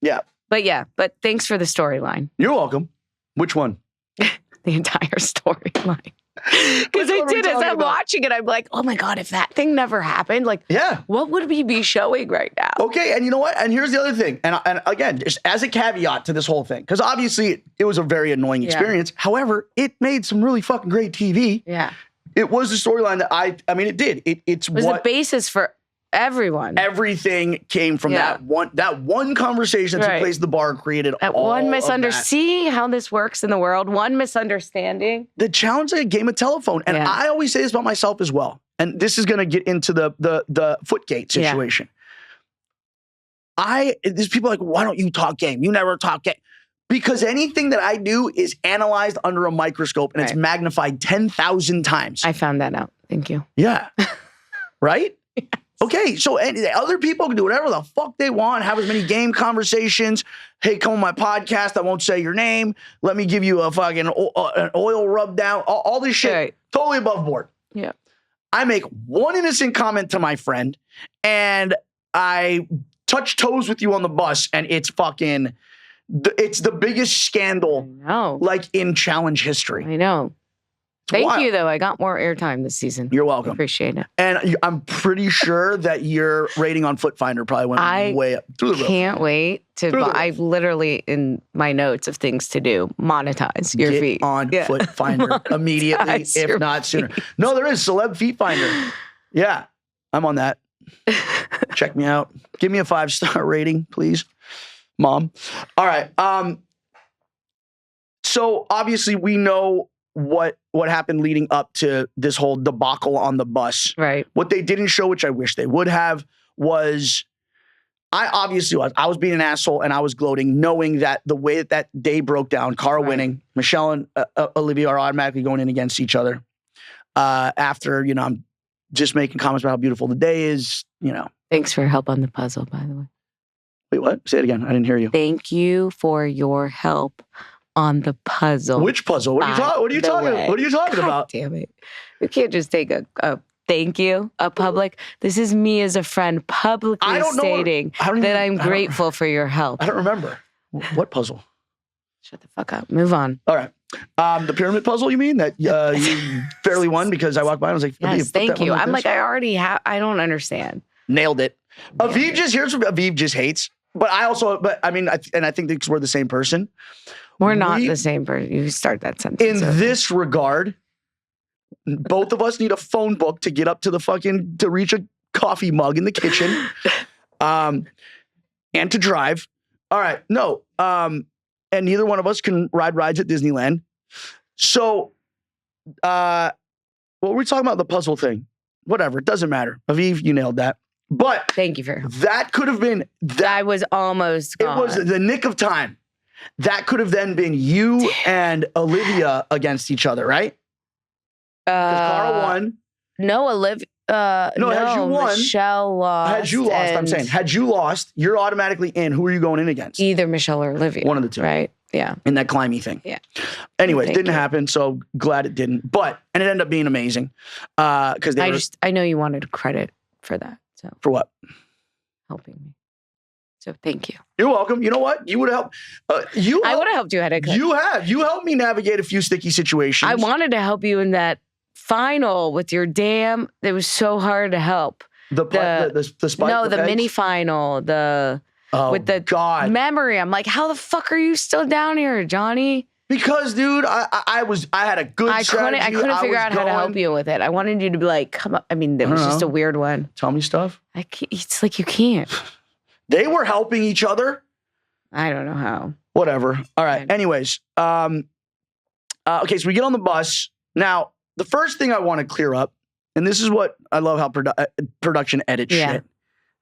Yeah. But thanks for the storyline. You're welcome. Which one? The entire storyline. Because I did, as I'm watching it, I'm like, oh my God, if that thing never happened, like, what would we be showing right now? Okay, and you know what? And here's the other thing. And again, just as a caveat to this whole thing, because obviously it was a very annoying experience. However, it made some really fucking great TV. Yeah. It was the storyline that I mean, it did. It was the basis for everyone. Everything came from that one conversation that took place at the bar, created that all one misunderstanding. See how this works in the world? One misunderstanding. The challenge like a game of telephone. And I always say this about myself as well. And this is going to get into the Footgate situation. There's people like, why don't you talk game? You never talk game. Because anything that I do is analyzed under a microscope and it's magnified 10,000 times. I found that out. Thank you. Yeah. Right? Yes. Okay, so other people can do whatever the fuck they want, have as many game conversations. Hey, come on my podcast. I won't say your name. Let me give you a fucking an oil rub down. All this shit, totally above board. Yeah. I make one innocent comment to my friend, and I touch toes with you on the bus, and it's fucking, it's the biggest scandal, like in challenge history. I know. Thank you, though. I got more airtime this season. You're welcome. I appreciate it. And I'm pretty sure that your rating on Foot Finder probably went way up. Through the roof. Can't wait to. I've literally, in my notes of things to do, monetize your feet. On Foot Finder immediately, if not sooner. No, there is Celeb Feet Finder. Yeah, I'm on that. Check me out. Give me a 5-star rating, please, Mom. All right. So obviously we know what happened leading up to this whole debacle on the bus. Right. What they didn't show, which I wish they would have, was I was being an asshole and I was gloating, knowing that the way that day broke down, Cara winning, Michelle and Olivia are automatically going in against each other. After, I'm just making comments about how beautiful the day is, Thanks for your help on the puzzle, by the way. Wait, what? Say it again. I didn't hear you. Thank you for your help on the puzzle. Which puzzle? What are you talking about? Damn it. You can't just take a thank you, a public. This is me as a friend publicly stating that I'm grateful for your help. I don't remember. What puzzle? Shut the fuck up. Move on. All right. The pyramid puzzle, you mean? That you fairly won because I walked by and I was like, yes, thank you. I'm like, I don't understand. Nailed it. Here's what Aviv just hates. But I think we're the same person. We're not the same person. You start that sentence. In this regard, Both of us need a phone book to get up to to reach a coffee mug in the kitchen. And to drive. All right. No. And neither one of us can ride rides at Disneyland. So, what were we talking about? The puzzle thing. Whatever. It doesn't matter. Aviv, you nailed that. But thank you for that could have been that. I was almost gone. It was the nick of time. That could have then been you and Olivia against each other, right? Because Carl won. No, Olivia. No, had you won, Michelle lost. Had you lost, I'm saying. Had you lost, you're automatically in. Who are you going in against? Either Michelle or Olivia. One of the two. Right? Yeah. In that climby thing. Yeah. Anyways, didn't happen, so glad it didn't. And it ended up being amazing. Because I know you wanted credit for that. So for what? Helping me. So thank you. You're welcome. You know what? You would have helped. I would have helped you. You helped me navigate a few sticky situations. I wanted to help you in that final with your it was so hard to help. The spike. No, the mini final. With the God memory. I'm like, how the fuck are you still down here, Johnny? Because, dude, I had a good strategy. I couldn't figure out how to help you with it. I wanted you to be like, come up. I mean, it was just a weird one. Tell me stuff. It's like you can't. They were helping each other. I don't know how. Whatever. All right. Anyways, okay, so we get on the bus. Now, the first thing I want to clear up, and this is what I love how production edits shit.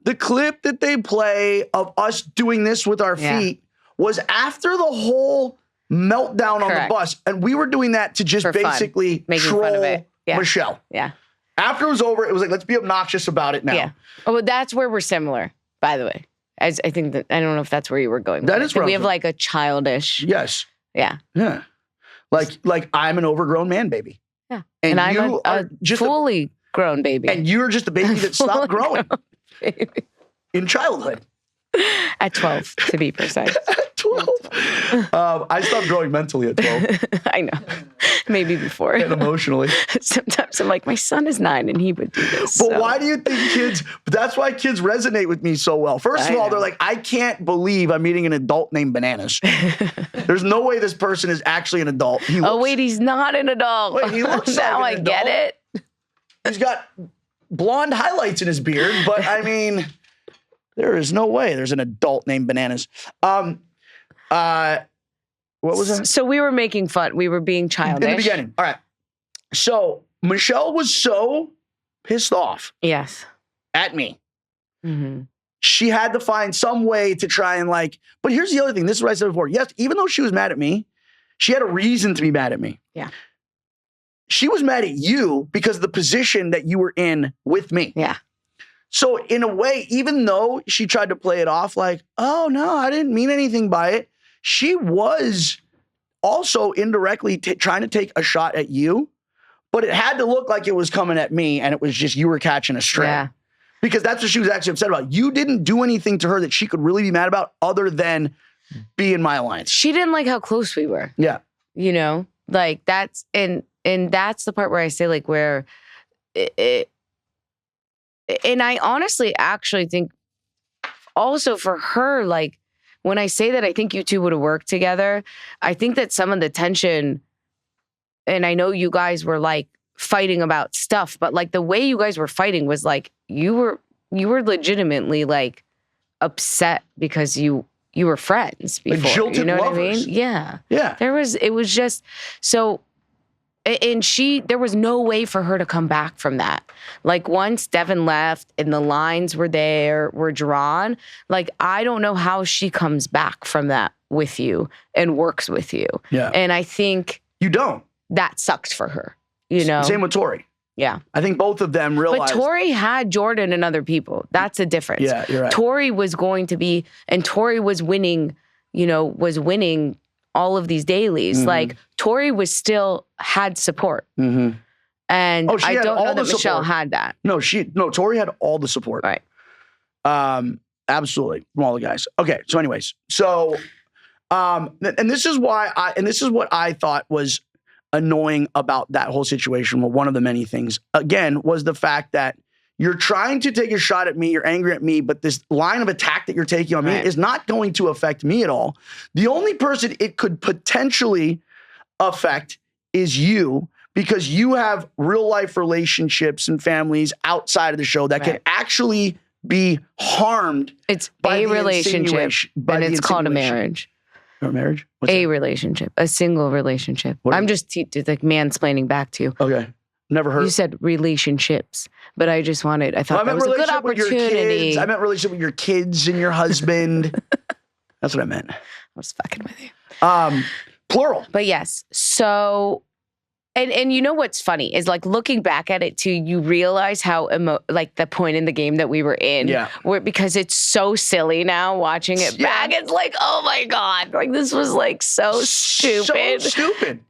The clip that they play of us doing this with our feet was after the whole meltdown on the bus. And we were doing that to just basically troll fun of it. Michelle. Yeah. After it was over, it was like, let's be obnoxious about it now. Yeah. Oh, well, that's where we're similar, by the way. I think that, I don't know if that's where you were going. That is where we have like a childish. Yes. Yeah. Yeah. Like I'm an overgrown man baby. Yeah. And I'm a fully grown baby. And you're just a baby that stopped growing in childhood. At 12, to be precise. At 12. I stopped growing mentally at 12. I know. Maybe before. And emotionally. Sometimes I'm like, my son is 9 and he would do this. But why do you think kids, that's why kids resonate with me so well. First of all, they're like, I can't believe I'm meeting an adult named Bananas. There's no way this person is actually an adult. Wait, he's not an adult. Wait, he looks now like an adult. I get it. He's got blonde highlights in his beard, but I mean, there is no way there's an adult named Bananas. What was that? So we were making fun. We were being childish. In the beginning. All right. So Michelle was so pissed off. Yes. At me. Mm-hmm. She had to find some way to try and but here's the other thing. This is what I said before. Yes, even though she was mad at me, she had a reason to be mad at me. Yeah. She was mad at you because of the position that you were in with me. Yeah. So in a way, even though she tried to play it off like, oh no, I didn't mean anything by it, she was also indirectly trying to take a shot at you, but it had to look like it was coming at me and it was just you were catching a stray. Yeah. Because that's what she was actually upset about. You didn't do anything to her that she could really be mad about other than be in my alliance. She didn't like how close we were. Yeah. You know, like that's, and that's the part where I say like where and I honestly actually think also for her, like when I say that I think you two would have worked together, I think that some of the tension, and I know you guys were like fighting about stuff, but like the way you guys were fighting was like you were legitimately like upset because you were friends before. Like jilted you know lovers. What I mean? Yeah. Yeah. It was just so. And there was no way for her to come back from that. Like once Devin left and the lines were drawn, like I don't know how she comes back from that with you and works with you. Yeah. And I think you don't. That sucks for her, you know? Same with Tori. Yeah. I think both of them realized. But Tori had Jordan and other people. That's a difference. Yeah, you're right. Tori was going to be, and Tori was winning, all of these dailies. Mm-hmm. Like Tori had support. Mm-hmm. And I don't know that Michelle support. had that. No, Tori had all the support. Right. Absolutely. From all the guys. Okay. So anyways, and this is what I thought was annoying about that whole situation. Well, one of the many things again was the fact that you're trying to take a shot at me. You're angry at me, but this line of attack that you're taking on me is not going to affect me at all. The only person it could potentially affect is you, because you have real life relationships and families outside of the show that can actually be harmed. It's by a the relationship, insinuation- by and the it's called a insinuation. marriage. Or marriage? What's A that? relationship, a single relationship. What is I'm it? just like mansplaining back to you. Okay. Never heard. You said relationships, but I just wanted, I thought Well, I that meant was a good relationship with your opportunity. kids. I meant relationship with your kids and your husband. That's what I meant. I was fucking with you. Plural. But yes, so, and you know what's funny is like looking back at it too, you realize how like the point in the game that we were in, where because it's so silly now watching it back, it's like, oh my God, like this was like so stupid. So stupid.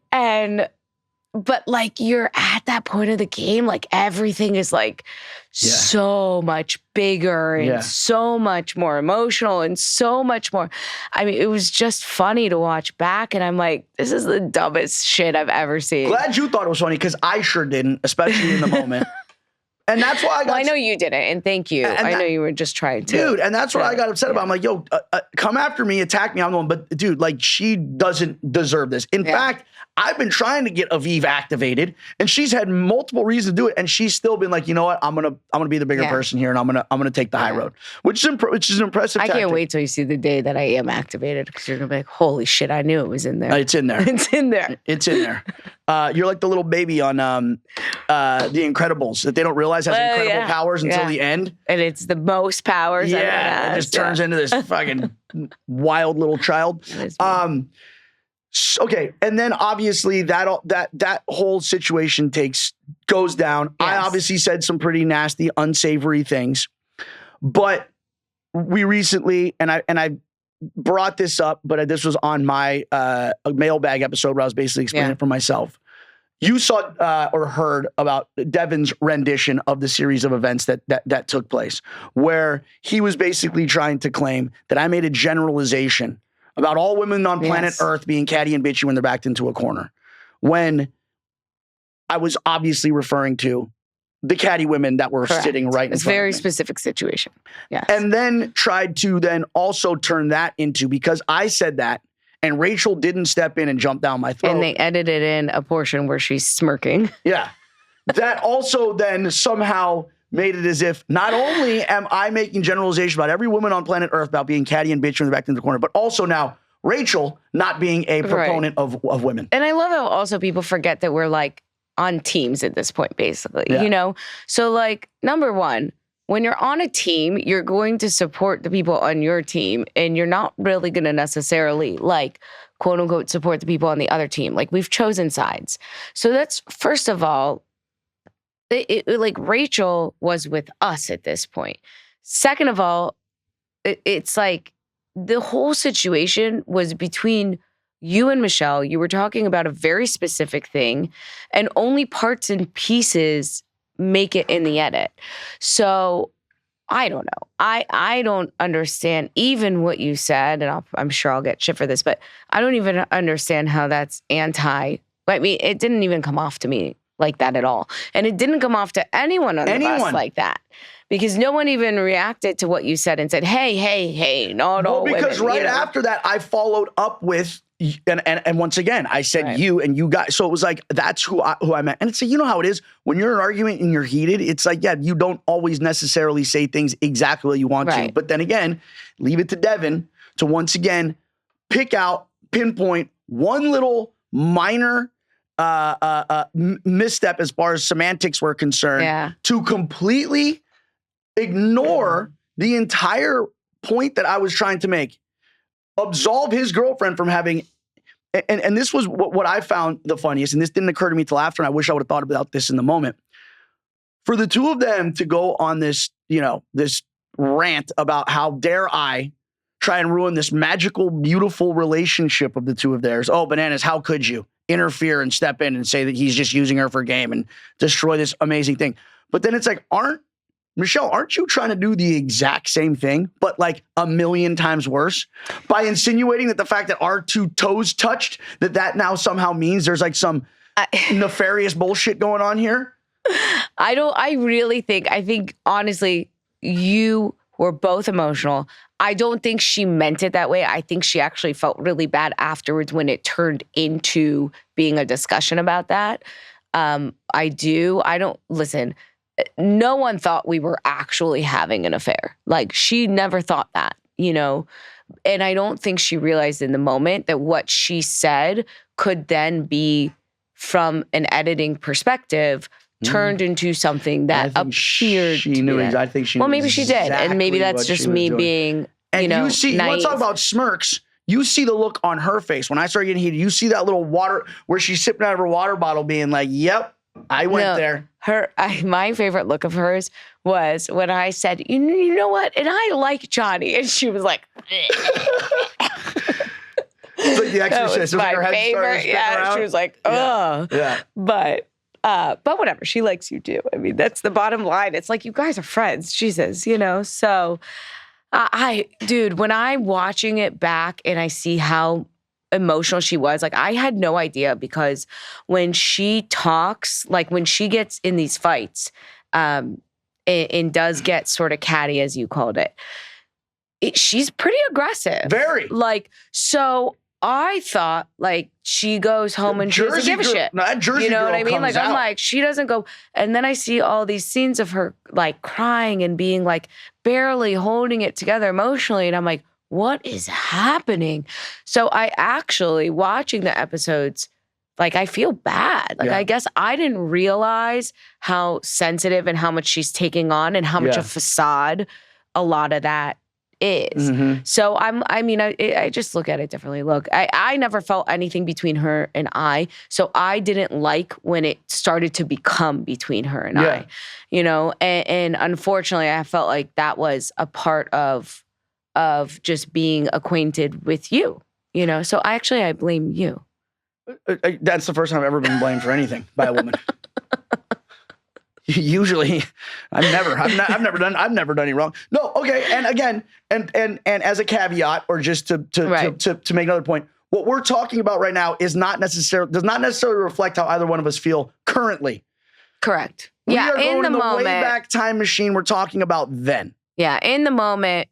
But like you're at that point of the game, like everything is like so much bigger and so much more emotional and so much more. I mean, it was just funny to watch back, and I'm like, this is the dumbest shit I've ever seen. Glad you thought it was funny because I sure didn't, especially in the moment. And that's why I got. Well, I know you didn't, and thank you. I know you were just trying to. Dude, and that's what I got upset about. I'm like, yo, come after me, attack me. I'm going, but dude, like, she doesn't deserve this. In fact, I've been trying to get Aviv activated, and she's had multiple reasons to do it, and she's still been like, you know what, I'm gonna be the bigger person here, and I'm gonna take the high road, which is an impressive. I tactic. can't wait till you see the day that I am activated, because you're gonna be like, holy shit, I knew it was in there. It's in there. It's in there. It's in there. You're like the little baby on The Incredibles that they don't realize has incredible powers until the end. And it's the most powers. Yeah, it just turns into this fucking wild little child. Okay, and then obviously that whole situation goes down. Yes. I obviously said some pretty nasty, unsavory things, but we recently, and I brought this up, but this was on my mailbag episode where I was basically explaining it for myself. You saw or heard about Devin's rendition of the series of events that took place, where he was basically trying to claim that I made a generalization about all women on planet Earth being catty and bitchy when they're backed into a corner, when I was obviously referring to the catty women that were sitting right in front of me. It's a very specific situation. Yes. And then tried to then also turn that into, because I said that, and Rachel didn't step in and jump down my throat. And they edited in a portion where she's smirking. Yeah. That also then somehow made it as if not only am I making generalization about every woman on planet Earth about being catty and bitchy when they're backed into the corner, but also now Rachel not being a proponent of women. And I love how also people forget that we're like on teams at this point, basically, you know? So like, number one, when you're on a team, you're going to support the people on your team, and you're not really going to necessarily like, quote unquote, support the people on the other team. Like, we've chosen sides. So that's, first of all, like Rachel was with us at this point. Second of all, it's like the whole situation was between you and Michelle. You were talking about a very specific thing, and only parts and pieces make it in the edit. So I don't know. I don't understand even what you said, and I'm sure I'll get shit for this, but I don't even understand how that's I mean, it didn't even come off to me like that at all. And it didn't come off to anyone on the bus like that. Because no one even reacted to what you said and said, hey, not all women. Because after that, I followed up with, and once again, I said you and you guys. So it was like, that's who I meant. And it's like, you know how it is when you're in an argument and you're heated. It's like, you don't always necessarily say things exactly what you want to. But then again, leave it to Devin to once again pinpoint one little minor misstep as far as semantics were concerned to completely ignore the entire point that I was trying to make. Absolve his girlfriend from having, and this was what I found the funniest, and this didn't occur to me till after, and I wish I would have thought about this in the moment. For the two of them to go on this, this rant about how dare I try and ruin this magical, beautiful relationship of the two of theirs. Oh, bananas, how could you interfere and step in and say that he's just using her for game and destroy this amazing thing? But then it's like, Michelle, aren't you trying to do the exact same thing, but like a million times worse? By insinuating that the fact that our two toes touched, that now somehow means there's like some nefarious bullshit going on here? I think honestly, you were both emotional. I don't think she meant it that way. I think she actually felt really bad afterwards when it turned into being a discussion about that. I don't listen. No one thought we were actually having an affair. Like, she never thought that, you know? And I don't think she realized in the moment that what she said could then be, from an editing perspective, turned into something that appeared. She knew exactly. I think she. Well, knew maybe she did, and maybe that's just me being. And you know, you see, you want naive. to talk about smirks? You see the look on her face when I started getting heated. You see that little water where she's sipping out of her water bottle, being like, "Yep, I went there." My favorite look of hers was when I said, "You know what?" And I like Johnny, and she was like. It's like The Exorcist. That was my her head favorite. Yeah, around. she was like, "Ugh." Yeah. But whatever. She likes you too. I mean, that's the bottom line. It's like, you guys are friends. Jesus, you know. So, dude, when I'm watching it back and I see how emotional she was, like, I had no idea, because when she talks, like when she gets in these fights, and does get sort of catty, as you called it, she's pretty aggressive. Very. Like, so I thought, like, she goes home and she doesn't give a shit. No, that Jersey you know girl what I mean? comes Like, out. I'm like, she doesn't go. And then I see all these scenes of her, like, crying and being, like, barely holding it together emotionally. And I'm like, what is happening? So I actually, watching the episodes, like, I feel bad. Like, I guess I didn't realize how sensitive and how much she's taking on and how much a facade a lot of that is. Mm-hmm. So I just look at it differently. Look, I never felt anything between her and I. So I didn't like when it started to become between her and I, you know, and unfortunately I felt like that was a part of just being acquainted with you, you know? So I blame you. That's the first time I've ever been blamed for anything by a woman. Usually, I've never done any wrong. No, okay. And again, and as a caveat, or just to make another point, what we're talking about right now does not necessarily reflect how either one of us feel currently. Correct. We are in going the in the moment, way back time machine. We're talking about then. Yeah, in the moment.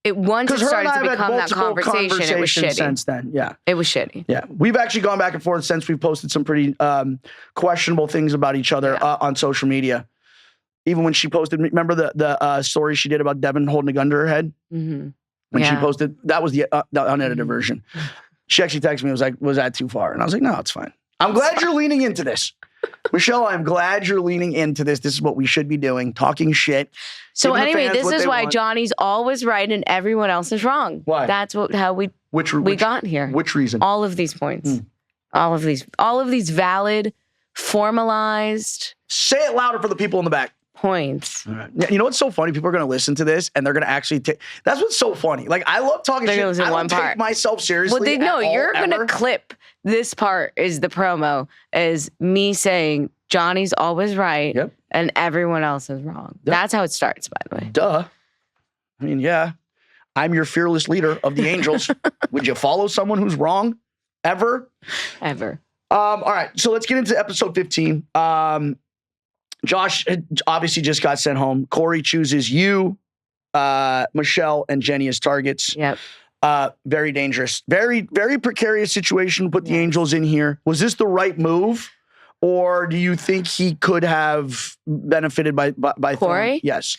Once it started to become that conversation, it was shitty. Since then, yeah. It was shitty. Yeah. We've actually gone back and forth since we've posted some pretty questionable things about each other on social media. Even when she posted, remember the story she did about Devin holding a gun to her head? Mm-hmm. When she posted, that was the unedited version. She actually texted me, was that too far? And I was like, no, it's fine. I'm glad you're leaning into this. Michelle, I'm glad you're leaning into this. This is what we should be doing, talking shit. So anyway, this is why Johnny's always right and everyone else is wrong. Why? That's how we got here. Which reason? All of these points. All of these valid, formalized. Say it louder for the people in the back. Points. All right. Yeah, you know what's so funny? People are going to listen to this and they're going to actually take. That's what's so funny. Like, I love talking shit. I don't take myself seriously. Well, you're going to clip. This part is the promo, is me saying Johnny's always right and everyone else is wrong. Yep. That's how it starts, by the way. Duh. I mean, yeah. I'm your fearless leader of the Angels. Would you follow someone who's wrong? Ever? Ever. All right. So let's get into episode 15. Josh obviously just got sent home. Corey chooses you, Michelle, and Jenny as targets. Yep. Very dangerous. Very, very precarious situation to put the Angels in here. Was this the right move? Or do you think he could have benefited by Corey? Yes.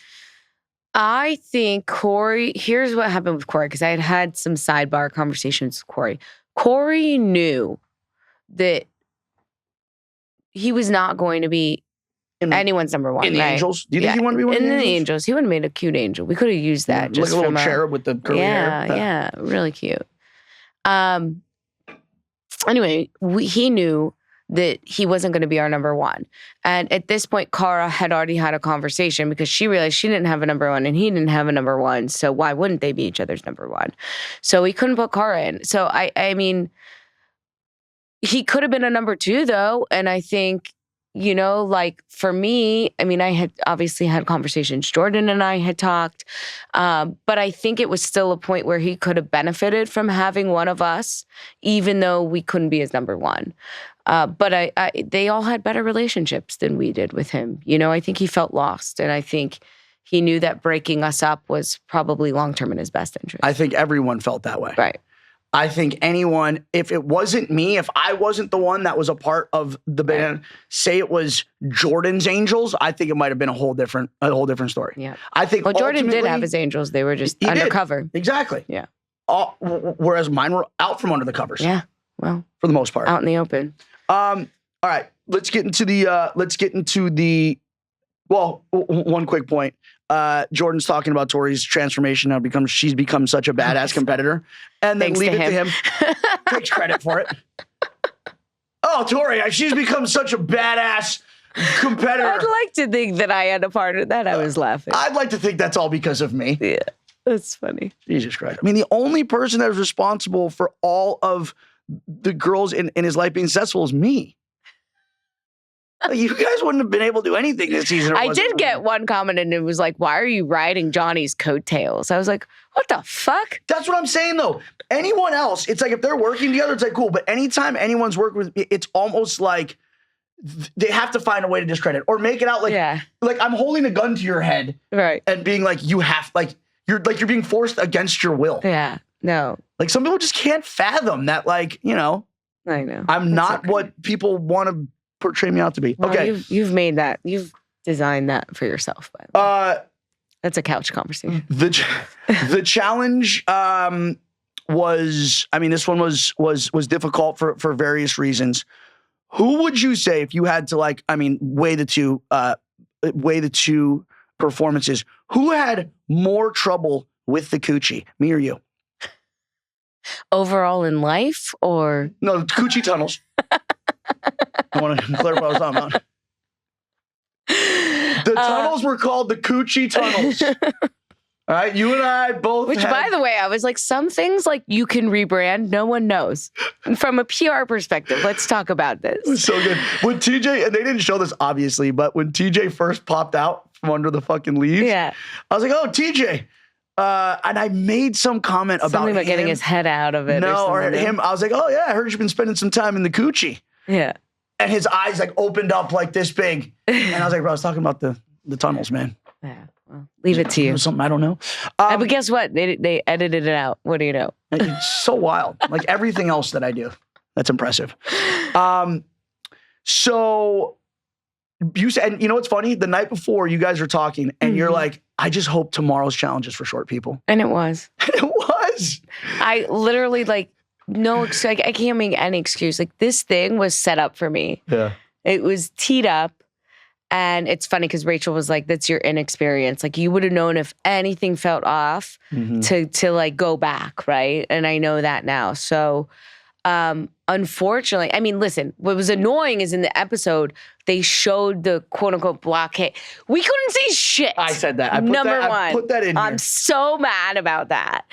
I think Corey, here's what happened with Corey, because I had some sidebar conversations with Corey. Corey knew that he was not going to be anyone's number one. In the Angels? Do you think he wanted to be one of the Angels? In the Angels. He would have made a cute angel. We could have used that. Just like a little from cherub with the curly hair. Yeah, really cute. Anyway, he knew that he wasn't going to be our number one. And at this point, Cara had already had a conversation because she realized she didn't have a number one and he didn't have a number one. So why wouldn't they be each other's number one? So he couldn't put Cara in. So I mean, he could have been a number two though. And I think, you know, like for me, I mean, I had obviously had conversations. Jordan and I had talked, but I think it was still a point where he could have benefited from having one of us, even though we couldn't be his number one. But they all had better relationships than we did with him. You know, I think he felt lost, and I think he knew that breaking us up was probably long-term in his best interest. I think everyone felt that way. Right. I think anyone, if it wasn't me, if I wasn't the one that was a part of the band, say it was Jordan's Angels, I think it might have been a whole different story. Yeah. I think Jordan did have his Angels. They were just undercover. Did. Exactly. Yeah. Whereas mine were out from under the covers. Yeah. Well, for the most part. Out in the open. All right. Let's get into the one quick point. Jordan's talking about Tori's transformation. Now she's become such a badass competitor, and then leave it to him. Takes credit for it. Oh, Tori, she's become such a badass competitor. I'd like to think that I had a part of that. I was laughing. I'd like to think that's all because of me. Yeah, that's funny. Jesus Christ. I mean, the only person that is responsible for all of the girls in his life being successful is me. You guys wouldn't have been able to do anything this season. I did get one comment and it was like, why are you riding Johnny's coattails? I was like, what the fuck? That's what I'm saying, though. Anyone else, it's like if they're working together, it's like cool. But anytime anyone's working with me, it's almost like they have to find a way to discredit or make it out like I'm holding a gun to your head. Right. And being like, you're being forced against your will. Yeah. No. Like some people just can't fathom that, like, I know. I'm not what people want to portray me out to be. Well, okay. You've made that. You've designed that for yourself. By the way. That's a couch conversation. The challenge was, I mean, this one was difficult for various reasons. Who would you say, if you had to weigh the two performances, who had more trouble with the coochie, me or you? Overall in life, or no, coochie tunnels. I want to clarify what I was talking about. The tunnels were called the coochie tunnels. All right, you and I both. Which, by the way, I was like, some things like you can rebrand, no one knows. And from a PR perspective, let's talk about this. It was so good. When TJ, and they didn't show this obviously, but when TJ first popped out from under the fucking leaves, I was like, oh, TJ. And I made some comment something about him. Getting his head out of it. Or him. I was like, oh, yeah, I heard you've been spending some time in the coochie. Yeah. And his eyes opened up like this big. And I was like, bro, I was talking about the tunnels, man. Yeah. Well, leave it to you. Something I don't know. But guess what? They edited it out. What do you know? It's so wild. Like everything else that I do. That's impressive. So you said, and you know what's funny? The night before you guys are talking and you're like, I just hope tomorrow's challenge is for short people. And it was. And it was. I literally I can't make any excuse. Like this thing was set up for me. Yeah. It was teed up. And it's funny because Rachel was like, that's your inexperience. Like you would have known if anything felt off to go back, right? And I know that now. So unfortunately, I mean, listen, what was annoying is in the episode, they showed the quote unquote blockade. We couldn't see shit. I said that. I put that in here. I'm so mad about that.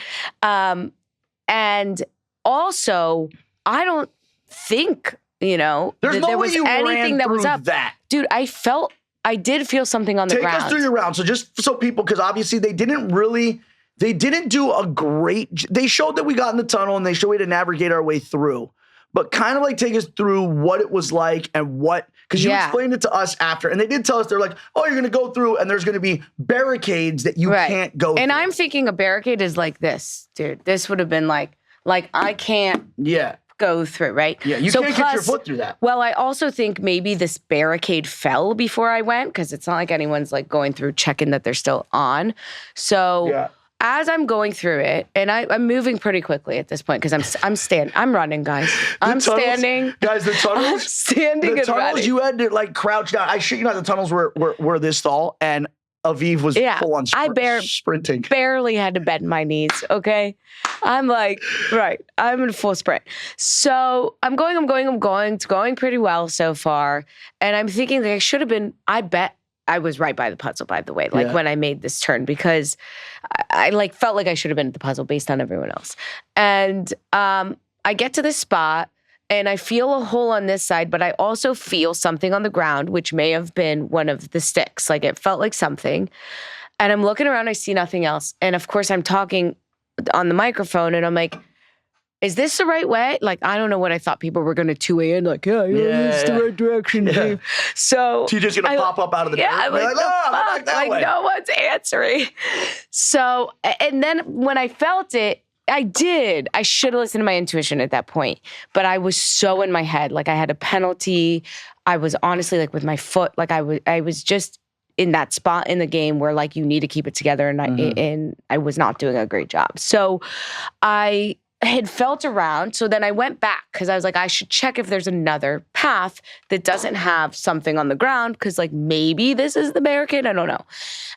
And also, I don't think, there was anything that was up. Dude, I did feel something on the ground. Take us through your round. So just so people, because obviously they didn't do a great, they showed that we got in the tunnel and they showed we had to navigate our way through, but kind of take us through what it was like and because you explained it to us after, and they did tell us, they're like, oh, you're going to go through and there's going to be barricades that you can't go through. And I'm thinking a barricade is like this, dude. This would have been like I can't go through, right? Yeah, you can't get your foot through that. Well, I also think maybe this barricade fell before I went because it's not like anyone's going through checking that they're still on. So as I'm going through it, and I'm moving pretty quickly at this point because I'm running, guys. I'm standing. Guys, the tunnels. I'm standing the and tunnels, running. you had to crouch down. I shit you not, the tunnels were this tall, and Aviv was full on sprinting. Barely had to bend my knees, okay? I'm I'm in full sprint. So I'm going. It's going pretty well so far. And I'm thinking I should have been, I bet I was right by the puzzle, by the way, when I made this turn, because I felt like I should have been at the puzzle based on everyone else. And I get to this spot and I feel a hole on this side, but I also feel something on the ground, which may have been one of the sticks. It felt like something. And I'm looking around, I see nothing else. And of course I'm talking on the microphone and I'm like, is this the right way? I don't know what I thought people were going to 2A in, it's the right direction, Dave. So TJ's going to pop up out of the door. I'm back that way. No one's answering. So, and then when I felt it, I did. I should have listened to my intuition at that point. But I was so in my head. Like I had a penalty. I was honestly like with my foot. Like I was just in that spot in the game where like you need to keep it together. And I was not doing a great job. So I had felt around. So then I went back because I was like, I should check if there's another path that doesn't have something on the ground because like maybe this is the barricade. I don't know.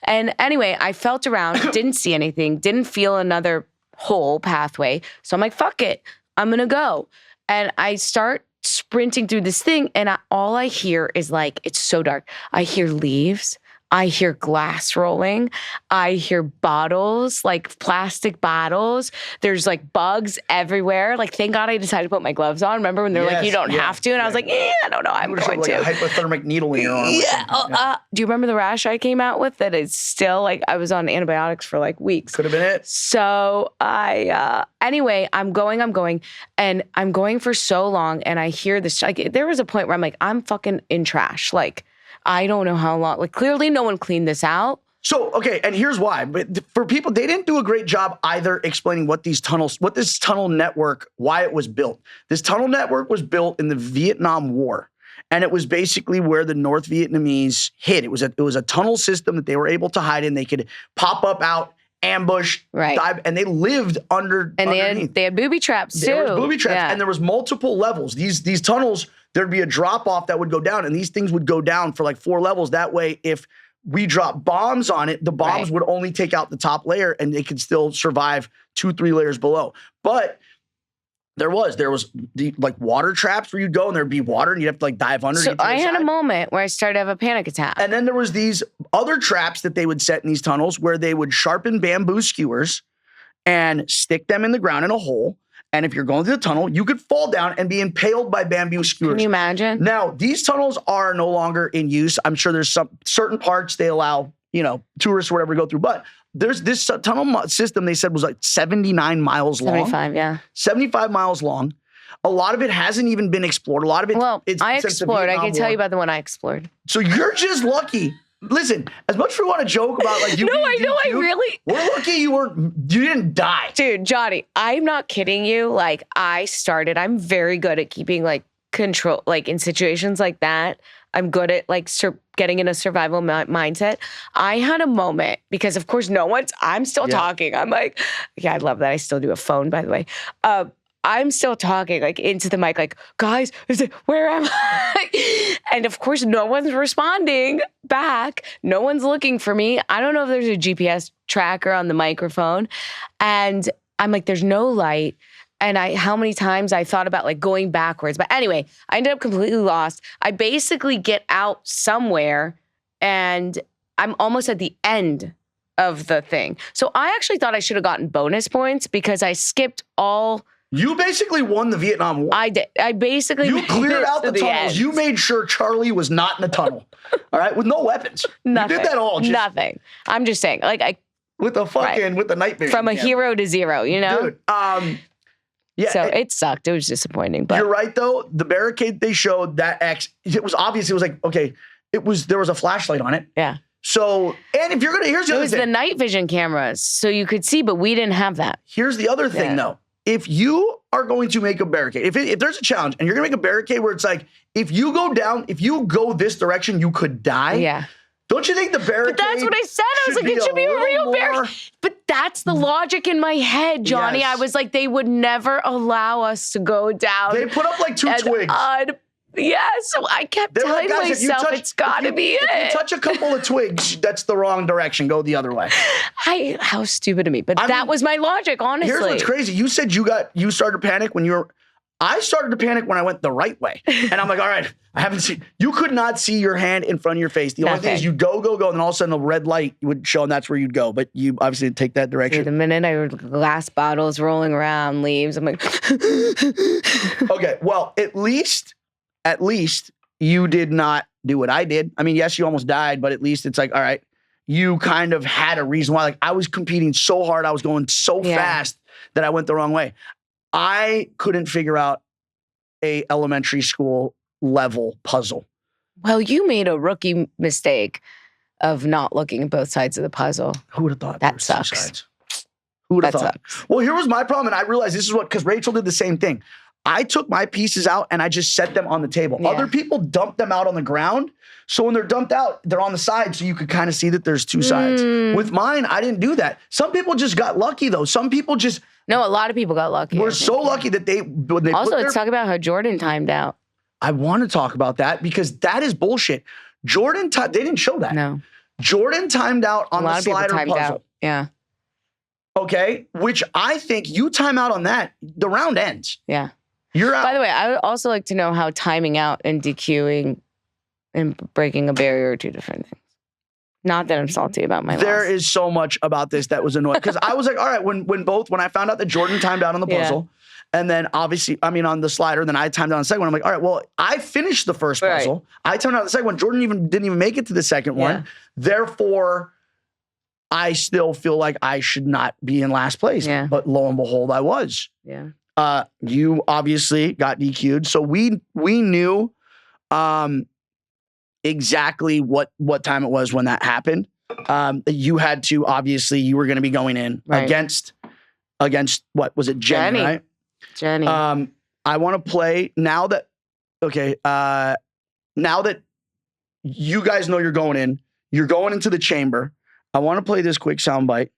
And anyway, I felt around, didn't see anything, didn't feel another whole pathway. So I'm like, fuck it. I'm going to go. And I start sprinting through this thing. And all I hear is like, it's so dark. I hear leaves. I hear glass rolling. I hear bottles, like plastic bottles. There's like bugs everywhere. Like, thank God I decided to put my gloves on. Remember when they're like, you don't have to? And I was like, I don't know. I'm going like to. a hypothermic needle in your arm. Yeah. Do you remember the rash I came out with that is still like, I was on antibiotics for like weeks. Could have been it. So anyway, I'm going and I'm going for so long. And I hear this, like, there was a point where I'm like, I'm fucking in trash. Like, I don't know how long. Like, clearly no one cleaned this out. So, okay, and here's why. But for people, they didn't do a great job either explaining what this tunnel network, why it was built. This tunnel network was built in the Vietnam War. And it was basically where the North Vietnamese hid. It was a tunnel system that they were able to hide in. They could pop up out, ambush, dive, and they lived underneath. They had booby traps too. There was booby traps, and there was multiple levels. These tunnels, there'd be a drop off that would go down, and these things would go down for like 4 levels. That way, if we drop bombs on it, the bombs would only take out the top layer, and they could still survive 2-3 layers below. But there was the like water traps where you'd go and there'd be water and you'd have to like dive under. So I had a moment where I started to have a panic attack. And then there was these other traps that they would set in these tunnels where they would sharpen bamboo skewers and stick them in the ground in a hole. And if you're going through the tunnel, you could fall down and be impaled by bamboo skewers. Can you imagine? Now, these tunnels are no longer in use. I'm sure there's some certain parts they allow, tourists or whatever to go through. But there's this tunnel system they said was like 79 miles long. 75, yeah. 75 miles long. A lot of it hasn't even been explored. A lot of it. I explored. I can tell you about the one I explored. So you're just lucky. Listen, as much as we want to joke about like you. No, I know. I really. We're lucky you didn't die. Dude, Johnny, I'm not kidding you. Like I'm very good at keeping like control, like in situations like that. I'm good at like getting in a survival mindset. I had a moment because of course I'm still talking. I'm like, yeah, I love that. I still do a phone, by the way. I'm still talking like into the mic, like, guys, where am I? And of course, no one's responding back. No one's looking for me. I don't know if there's a GPS tracker on the microphone. And I'm like, there's no light. And how many times I thought about like going backwards. But anyway, I ended up completely lost. I basically get out somewhere and I'm almost at the end of the thing. So I actually thought I should have gotten bonus points because I skipped all. You basically won the Vietnam War. I did. I basically You cleared out the tunnels. End. You made sure Charlie was not in the tunnel. All right? With no weapons. Nothing. You did that all. Nothing. I'm just saying. Like with the night vision. From a hero to zero, Dude, yeah. So it sucked. It was disappointing. But you're right though. The barricade they showed, that it was obvious. It was like, okay, there was a flashlight on it. Yeah. So, and if you're gonna, here's the other thing. It was the night vision cameras, so you could see, but we didn't have that. Here's the other thing though. If you are going to make a barricade, if there's a challenge and you're gonna make a barricade where it's like, if you go this direction, you could die. Yeah. Don't you think the barricade? But that's what I said. I was like, it should be a real barricade. But that's the logic in my head, Johnny. Yes. I was like, they would never allow us to go down. They put up like 2 twigs. So I kept telling myself it's got to be it. If you touch a couple of twigs, that's the wrong direction. Go the other way. How stupid of me. But that was my logic, honestly. Here's what's crazy. You said you started to panic when I started to panic when I went the right way. And I'm like, all right, you could not see your hand in front of your face. The only thing is you go, and then all of a sudden a red light would show and that's where you'd go. But you obviously didn't take that direction. The minute I heard glass bottles rolling around, leaves, I'm like. Okay, well, at least you did not do what I did. I mean, yes, you almost died, but at least it's like, all right, you kind of had a reason why. Like I was competing so hard. I was going so fast that I went the wrong way. I couldn't figure out a elementary school level puzzle. Well, you made a rookie mistake of not looking at both sides of the puzzle. Who would have thought that sucks? Who would have That thought? sucks. Well, here was my problem, and I realized this is what, because Rachel did the same thing. I took my pieces out and I just set them on the table. Yeah. Other people dumped them out on the ground. So when they're dumped out, they're on the side, so you could kind of see that there's two sides. With mine, I didn't do that. Some people just got lucky, though. Some people just No, a lot of people got lucky. were so lucky that when they Also, put let's talk about how Jordan timed out. I want to talk about that because that is bullshit. Jordan, they didn't show that. No. Jordan timed out on A lot the of people slider timed puzzle. out. Yeah. Okay, which I think you time out on that, the round ends. Yeah. You're out. By the way, I would also like to know how timing out and DQing and breaking a barrier are two different things. Not that I'm salty about my There loss. is so much about this that was annoying because I was like, all right, when I found out that Jordan timed out on the puzzle, and then obviously, on the slider, then I timed out on the second one. I'm like, all right, well, I finished the first puzzle. I timed out on the second one. Jordan didn't even make it to the second one. Therefore, I still feel like I should not be in last place. Yeah. But lo and behold, I was. Yeah. You obviously got DQ'd, so we knew exactly what time it was when that happened. You had to, obviously, you were going to be going in against what was it, Jenny, right? Jenny. I want to play now that you guys know you're going into the chamber. I want to play this quick soundbite.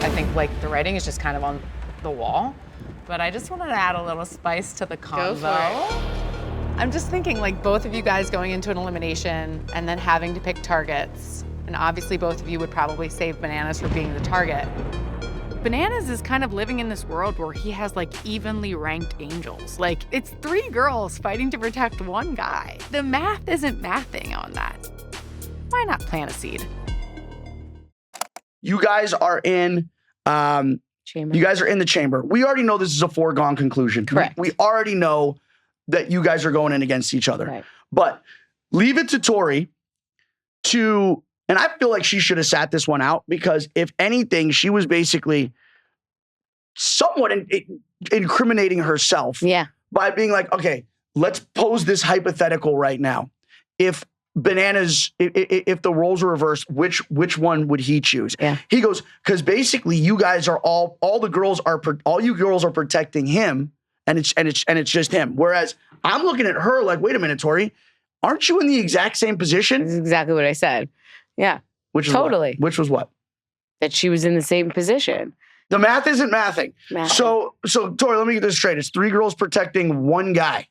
I think like the writing is just kind of on the wall, but I just wanted to add a little spice to the convo. I'm just thinking like both of you guys going into an elimination and then having to pick targets, and obviously both of you would probably save Bananas for being the target. Bananas is kind of living in this world where he has like evenly ranked angels. Like it's 3 girls fighting to protect 1 guy. The math isn't mathing on that. Why not plant a seed? You guys are in Chamber. You guys are in the chamber. We already know this is a foregone conclusion. Correct. We already know that you guys are going in against each other. Right. But leave it to Tori to, and I feel like she should have sat this one out because if anything, she was basically somewhat incriminating herself by being like, okay, let's pose this hypothetical right now. If Bananas, if the roles were reversed, which one would he choose? Yeah. He goes, because basically you guys are all you girls are protecting him, and it's just him. Whereas I'm looking at her like, wait a minute, Tori, aren't you in the exact same position? This is exactly what I said. Yeah. Which is totally. Which was what? That she was in the same position. The math isn't mathing. So Tori, let me get this straight. It's 3 girls protecting 1 guy.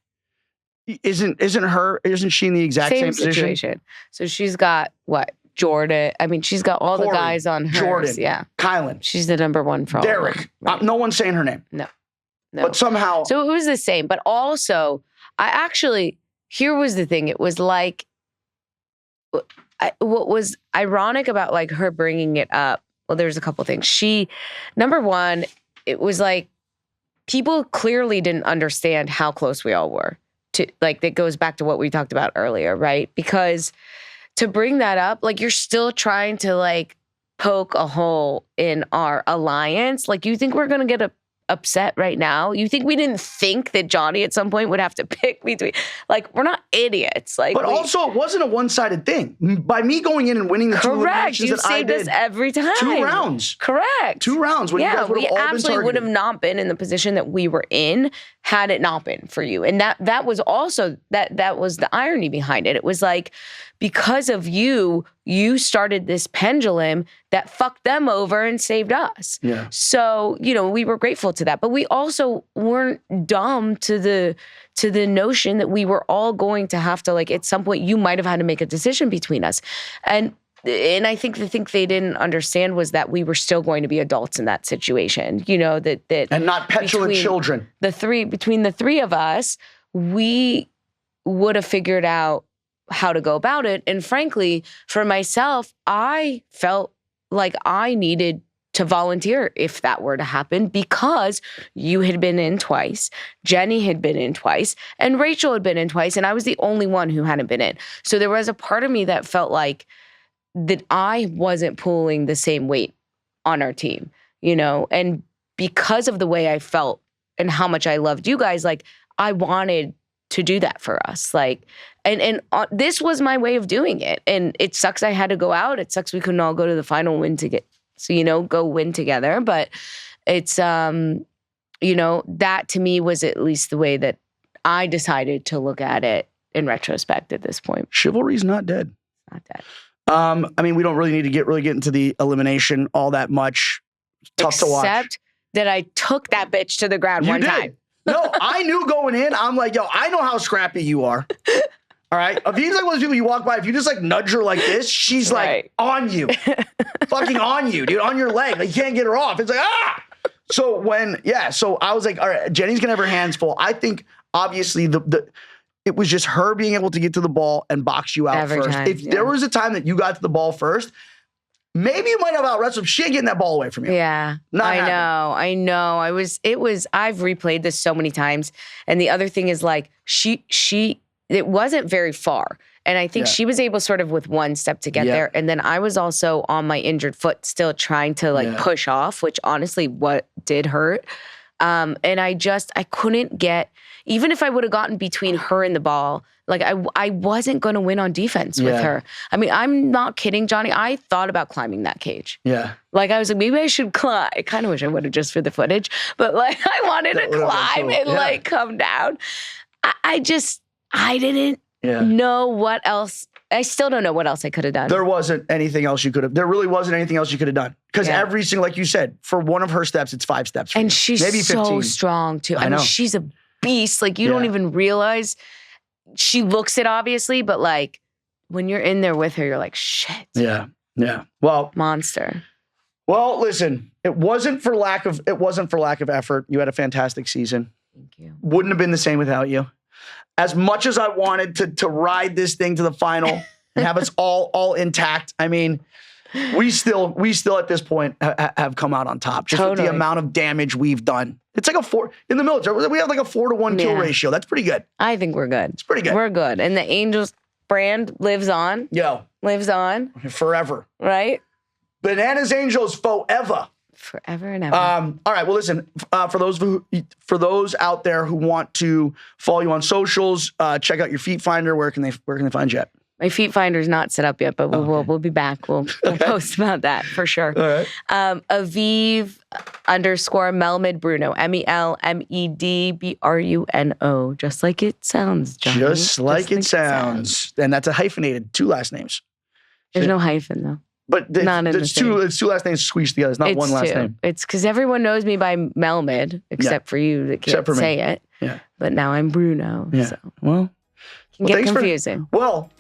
Isn't she in the exact same situation? So she's got what? Jordan. I mean, she's got all Corey, the guys on her. Jordan. Yeah. Kylan. She's the number 1 for all. Derek. Right. No one's saying her name. No. But somehow. So it was the same. But also, here was the thing. It was like, what was ironic about like her bringing it up, well, there's a couple things. Number 1, it was like, people clearly didn't understand how close we all were. That goes back to what we talked about earlier, right? Because to bring that up, like you're still trying to like poke a hole in our alliance. Like you think we're going to get upset right now? You think we didn't think that Johnny at some point would have to pick between, like we're not idiots. Like, but also it wasn't a one-sided thing. By me going in and winning the 2 eliminations you that I saved did, us every time. 2 rounds. Correct. 2 rounds when you guys would have all been absolutely would have not been in the position that we were in had it not been for you. And that was also that was the irony behind it. It was like, because of you started this pendulum that fucked them over and saved us. Yeah. So, we were grateful to that. But we also weren't dumb to the notion that we were all going to have to, like, at some point, you might have had to make a decision between us. And I think the thing they didn't understand was that we were still going to be adults in that situation. That and not petulant children. Between the 3 of us, we would have figured out how to go about it. And frankly, for myself, I felt like I needed to volunteer if that were to happen because you had been in twice, Jenny had been in twice, and Rachel had been in twice, and I was the only one who hadn't been in. So there was a part of me that felt like that I wasn't pulling the same weight on our team, and because of the way I felt and how much I loved you guys, like I wanted to do that for us. Like, and this was my way of doing it. And it sucks I had to go out. It sucks we couldn't all go to the final win to get So, go win together. But it's, that to me was at least the way that I decided to look at it in retrospect at this point. Chivalry's not dead. Not dead. We don't really need to get into the elimination all that much. Tough to watch. Except that I took that bitch to the ground one time. No, I knew going in, I'm like, yo, I know how scrappy you are. All right? Aviv's like one of those people you walk by, if you just like nudge her like this, she's like on you. Fucking on you, dude, on your leg. Like, you can't get her off. It's like, ah! So I was like, all right, Jenny's gonna have her hands full. I think obviously it was just her being able to get to the ball and box you out every first. Time, if there was a time that you got to the ball first, maybe you might have out-wrestled. She ain't getting that ball away from you. Yeah, I know. I've replayed this so many times. And the other thing is like, it wasn't very far. And I think she was able sort of with one step to get there. And then I was also on my injured foot still trying to push off, which honestly what did hurt. And I couldn't get, even if I would have gotten between her and the ball, like I wasn't going to win on defense with her. I mean, I'm not kidding, Johnny. I thought about climbing that cage. Yeah. Like I was like, maybe I should climb. I kind of wish I would have just for the footage, but like I wanted to climb and like come down. I didn't know what else. I still don't know what else I could have done. There wasn't anything else you could have. There really wasn't anything else you could have done. Because every single, like you said, for one of her steps, it's 5 steps. For and you. She's maybe 15. So strong too. I know. Mean, she's a beast. Like you don't even realize. She looks it obviously, but like when you're in there with her, you're like, shit. Yeah. Well, monster. Well, listen, it wasn't for lack of effort. You had a fantastic season. Thank you. Wouldn't have been the same without you. As much as I wanted to ride this thing to the final and have us all intact, I mean, we still at this point have come out on top just with the amount of damage we've done. It's like in the military, we have like a 4-to-1 kill ratio. That's pretty good. I think we're good. It's pretty good. We're good. And the Angels brand lives on. Lives on. Forever. Right? Bananas Angels forever. Forever and ever. All right. Well, listen, for those out there who want to follow you on socials, check out your feet finder. Where can they find you at? My feet finder's not set up yet, but we'll be back. We'll post about that for sure. All right. Aviv _Melmed Bruno. MELMED BRUNO. Just like it sounds, Johnny. Just like it sounds. And that's a hyphenated 2 last names. There's no hyphen though. But it's two last names squeezed together. It's not one last name. It's because everyone knows me by Melmed, except for you that can't say it. Yeah. But now I'm Bruno. Yeah. So. Well, Can get confusing.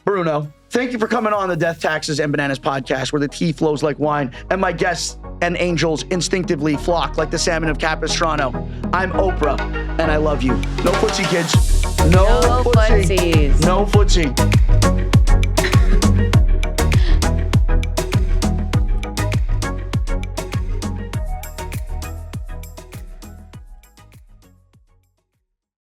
Bruno, thank you for coming on the Death, Taxes, and Bananas podcast, where the tea flows like wine, and my guests and angels instinctively flock like the salmon of Capistrano. I'm Oprah, and I love you. No footsie, kids. No footsie. footsies. No footsie.